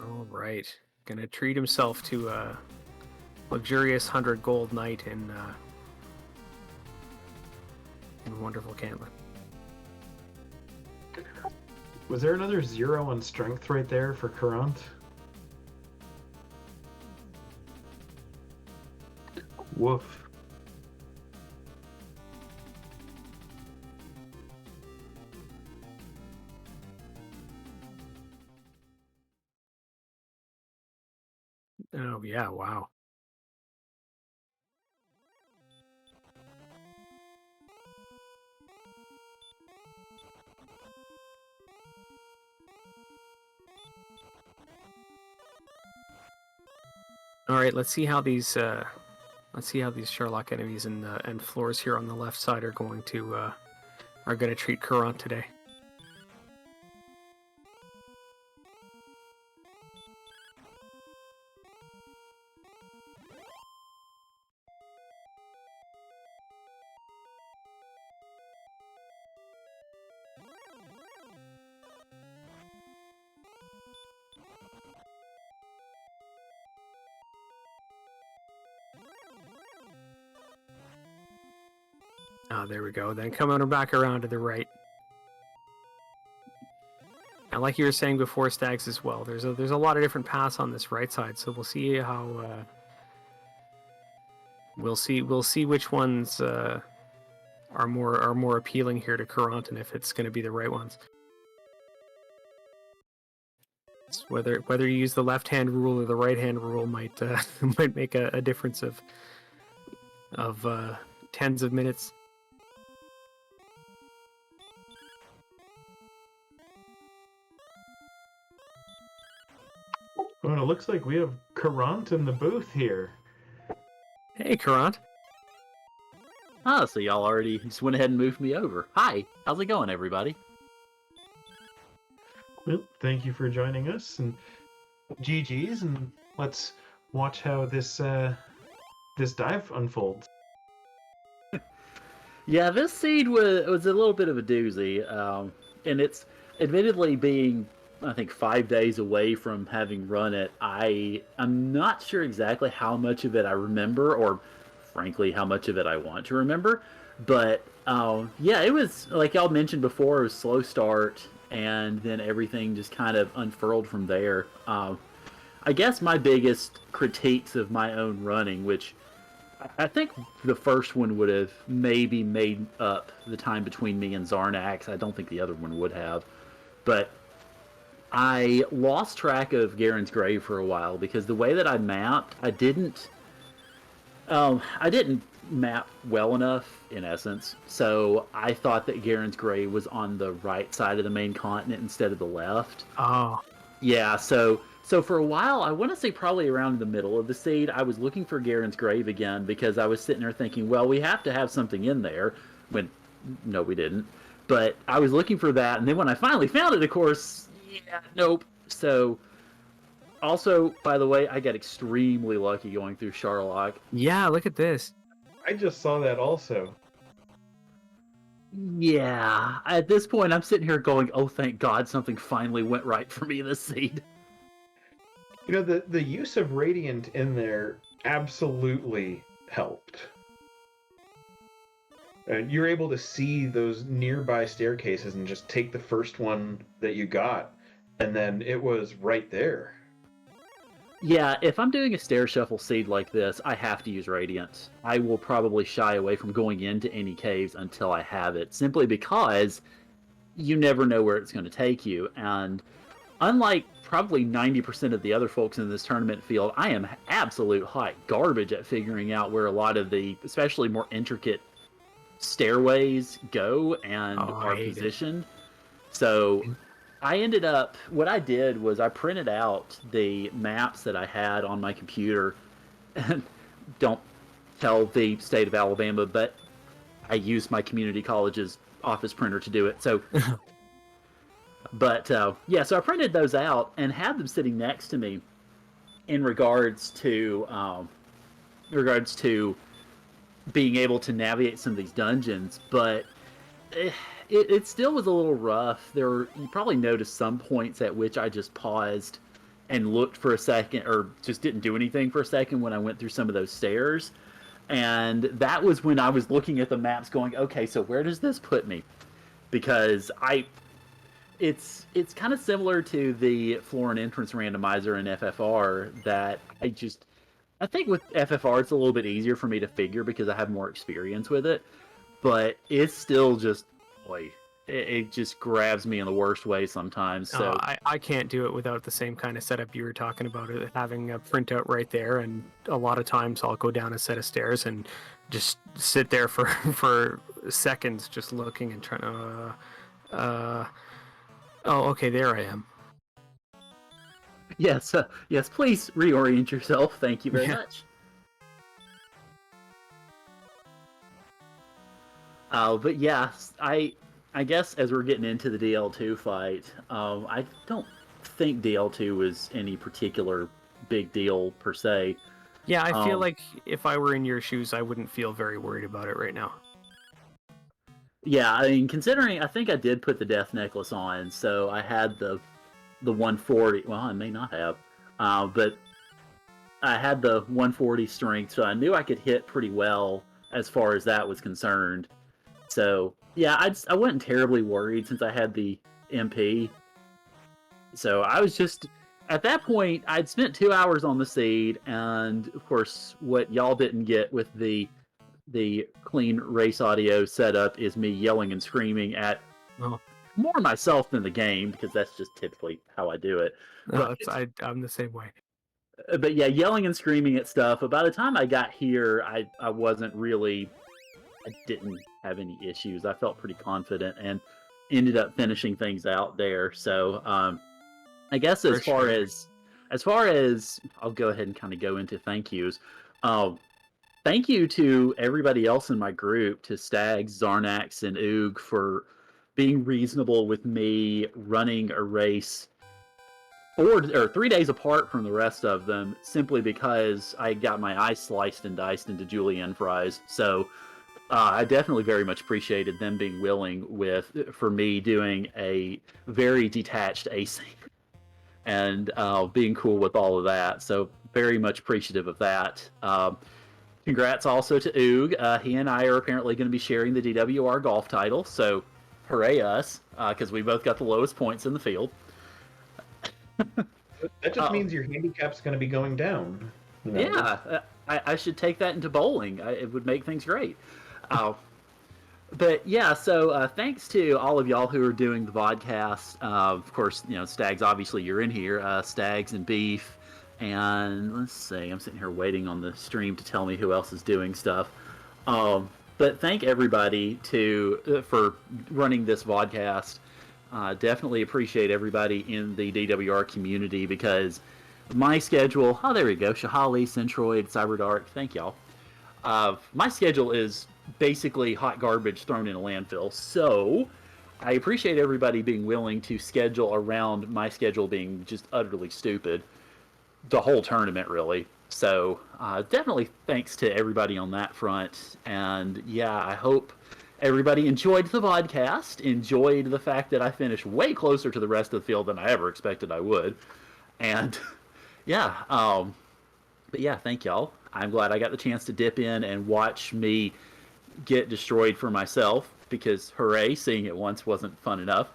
All right. Gonna treat himself to a luxurious 100 gold night in wonderful Cantlin. Was there another 0 on strength right there for Caront? Woof. Oh yeah, wow. All right, let's see how these Sherlock enemies and floors here on the left side are going to treat Caront today. Ah, there we go. Then coming back around to the right. And like you were saying before, Stags as well. There's a lot of different paths on this right side, so we'll see how we'll see which ones are more appealing here to Caront, and if it's going to be the right ones. It's whether you use the left hand rule or the right hand rule might might make a difference of tens of minutes. Well, it looks like we have Caront in the booth here. Hey, Caront. Oh, so y'all already just went ahead and moved me over. Hi, how's it going, everybody? Well, thank you for joining us, and GG's, and let's watch how this dive unfolds. Yeah, this seed was a little bit of a doozy, and it's admittedly being, I think, 5 days away from having run it. I'm not sure exactly how much of it I remember, or frankly, how much of it I want to remember. But yeah, it was, like y'all mentioned before, it was a slow start, and then everything just kind of unfurled from there. I guess my biggest critiques of my own running, which I think the first one would have maybe made up the time between me and Xarnax. I don't think the other one would have. But I lost track of Garen's Grave for a while because the way that I mapped, I didn't map well enough, in essence. So I thought that Garen's Grave was on the right side of the main continent instead of the left. Oh. Yeah, so for a while, I want to say probably around the middle of the seed, I was looking for Garen's Grave again because I was sitting there thinking, well, we have to have something in there. When, no, we didn't. But I was looking for that, and then when I finally found it, of course, yeah, nope. So, also, by the way, I got extremely lucky going through Sherlock. Yeah, look at this. I just saw that also. Yeah, at this point, I'm sitting here going, "Oh, thank God, something finally went right for me this seed." You know, the use of Radiant in there absolutely helped. You're able to see those nearby staircases and just take the first one that you got, and then it was right there. Yeah, if I'm doing a stair shuffle seed like this, I have to use Radiance. I will probably shy away from going into any caves until I have it, simply because you never know where it's going to take you. And unlike probably 90% of the other folks in this tournament field, I am absolute hot garbage at figuring out where a lot of the, especially more intricate stairways go and are positioned. So I ended up, what I did was I printed out the maps that I had on my computer. And don't tell the state of Alabama, but I used my community college's office printer to do it. So, but yeah, so I printed those out and had them sitting next to me in regards to being able to navigate some of these dungeons, but it still was a little rough. You probably noticed some points at which I just paused and looked for a second, or just didn't do anything for a second when I went through some of those stairs. And that was when I was looking at the maps going, okay, so where does this put me? Because it's kind of similar to the floor and entrance randomizer in FFR that I think with FFR it's a little bit easier for me to figure because I have more experience with it, but it's still just, boy, it just grabs me in the worst way sometimes. So I can't do it without the same kind of setup you were talking about, it having a printout right there. And a lot of times I'll go down a set of stairs and just sit there for for seconds, just looking and trying to. Oh, okay, there I am. yes, yes, please reorient yourself. Thank you very much. But yeah, I guess as we're getting into the DL2 fight, I don't think DL2 was any particular big deal per se. Yeah, I feel like if I were in your shoes, I wouldn't feel very worried about it right now. Yeah, I mean, considering I think I did put the death necklace on, so I had the 140. Well, I may not have, but I had the 140 strength, so I knew I could hit pretty well as far as that was concerned. So yeah, I wasn't terribly worried since I had the MP. So I was just, at that point, I'd spent 2 hours on the seed, and of course, what y'all didn't get with the clean race audio setup is me yelling and screaming at more myself than the game, because that's just typically how I do it. I'm the same way. But yeah, yelling and screaming at stuff. But by the time I got here, I wasn't really, I didn't have any issues. I felt pretty confident and ended up finishing things out there. So I guess as far as I'll go ahead and kind of go into thank yous. Thank you to everybody else in my group, to Stags, Xarnax, and OOG for being reasonable with me running a race 3 days apart from the rest of them, simply because I got my eyes sliced and diced into julienne fries. So I definitely very much appreciated them being willing for me doing a very detached async and being cool with all of that. So very much appreciative of that. Congrats also to OOG. He and I are apparently going to be sharing the DWR golf title, so hooray us, because we both got the lowest points in the field. That just means your handicap's going to be going down. You know? Yeah, I should take that into bowling. It would make things great. But yeah, so thanks to all of y'all who are doing the vodcast. Of course, you know, Stags, obviously you're in here. Stags and Beef. And let's see, I'm sitting here waiting on the stream to tell me who else is doing stuff. But thank everybody for running this vodcast. Definitely appreciate everybody in the DWR community, because my schedule, oh, there we go, Shahali, Centroid, Cyberdark, thank y'all. My schedule is basically hot garbage thrown in a landfill, so I appreciate everybody being willing to schedule around my schedule being just utterly stupid. The whole tournament, really. So definitely thanks to everybody on that front. And yeah, I hope everybody enjoyed the podcast, enjoyed the fact that I finished way closer to the rest of the field than I ever expected I would. And yeah, but yeah, thank y'all. I'm glad I got the chance to dip in and watch me get destroyed for myself because hooray, seeing it once wasn't fun enough.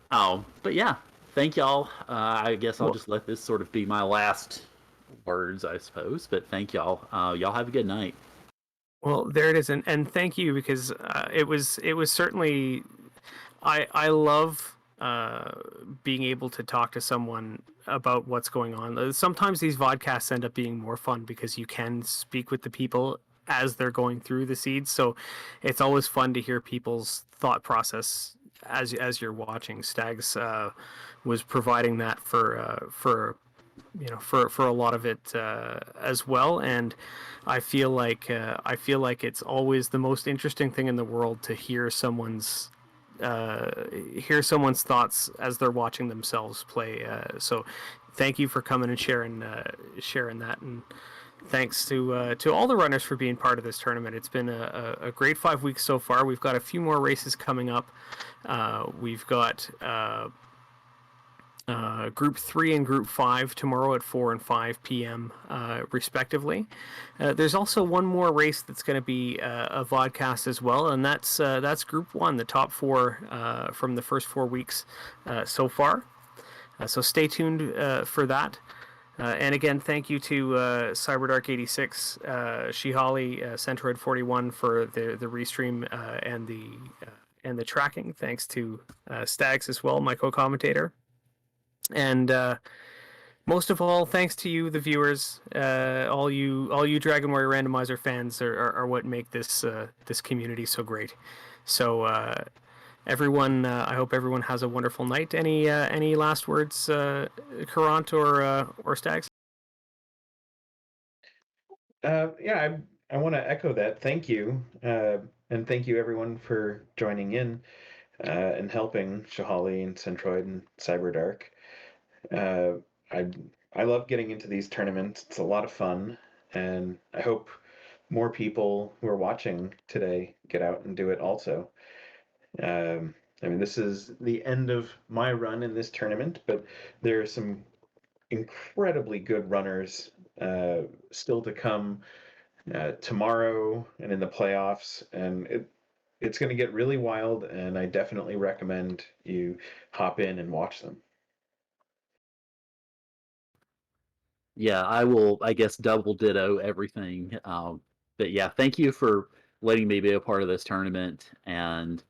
But yeah, thank y'all. I guess I'll just let this sort of be my last words, I suppose. But thank y'all. Y'all have a good night. Well, there it is, and thank you, because it was certainly, I love being able to talk to someone about what's going on. Sometimes these vodcasts end up being more fun because you can speak with the people as they're going through the seeds. So it's always fun to hear people's thought process as you're watching. Stags was providing that for for a lot of it as well. And I feel like it's always the most interesting thing in the world to hear someone's thoughts as they're watching themselves play. So thank you for coming and sharing that, and thanks to all the runners for being part of this tournament. It's been a great 5 weeks so far. We've got a few more races coming up. We've got Group 3 and Group 5 tomorrow at 4 and 5 p.m. Respectively. There's also one more race that's going to be a vodcast as well, and that's Group 1, the top 4 from the first 4 weeks so far. So stay tuned for that. And again, thank you to Cyberdark86, Shihali, Centroid41 for the restream and the tracking. Thanks to Stags as well, my co-commentator. And most of all, thanks to you, the viewers. All you Dragon Warrior Randomizer fans are what make this community so great. So everyone, I hope everyone has a wonderful night. Any last words, Caront or Stags? Yeah, I want to echo that. Thank you, and thank you everyone for joining in and helping Shihali and Centroid and Cyberdark. I love getting into these tournaments. It's a lot of fun, and I hope more people who are watching today get out and do it also. I mean, this is the end of my run in this tournament, but there are some incredibly good runners still to come tomorrow and in the playoffs, and it's going to get really wild, and I definitely recommend you hop in and watch them. Yeah, I will, I guess, double ditto everything. But yeah, thank you for letting me be a part of this tournament. And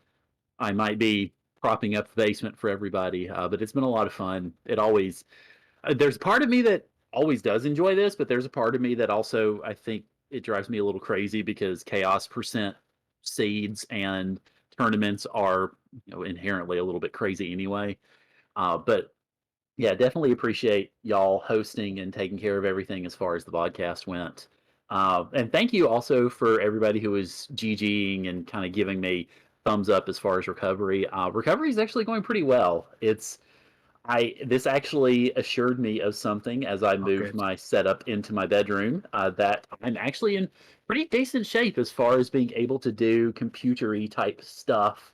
I might be propping up the basement for everybody, but it's been a lot of fun. It always, there's a part of me that always does enjoy this, but there's a part of me that also, I think it drives me a little crazy because chaos percent seeds and tournaments are, inherently a little bit crazy anyway. But yeah, definitely appreciate y'all hosting and taking care of everything as far as the podcast went. And thank you also for everybody who was GGing and kind of giving me thumbs up as far as recovery. Recovery is actually going pretty well. This actually assured me of something as I moved Good. my setup into my bedroom, that I'm actually in pretty decent shape as far as being able to do computery type stuff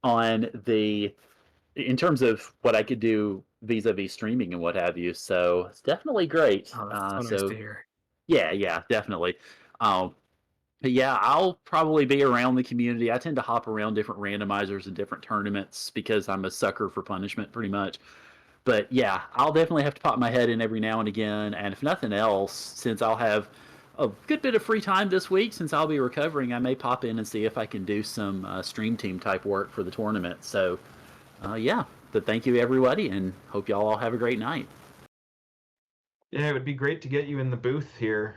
in terms of what I could do vis-a-vis streaming and what have you. So it's definitely great. Oh, that's so nice to hear. Yeah, definitely. But yeah, I'll probably be around the community. I tend to hop around different randomizers and different tournaments because I'm a sucker for punishment pretty much. But yeah, I'll definitely have to pop my head in every now and again. And if nothing else, since I'll have a good bit of free time this week, since I'll be recovering, I may pop in and see if I can do some stream team type work for the tournament. So yeah, but thank you everybody, and hope y'all all have a great night. Yeah, it would be great to get you in the booth here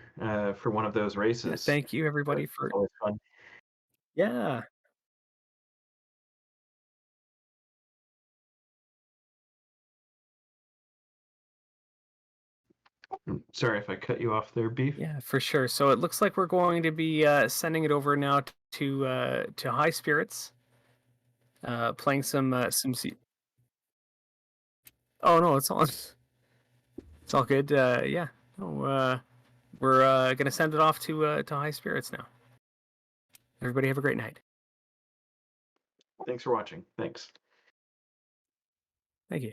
for one of those races. Yeah, thank you everybody for. Always fun. Yeah. Sorry if I cut you off there, Beef. Yeah, for sure. So it looks like we're going to be sending it over now to High Spirits, playing some. Oh no, it's all good. Yeah, no, we're gonna send it off to High Spirits now. Everybody have a great night. Thanks for watching. Thanks. Thank you.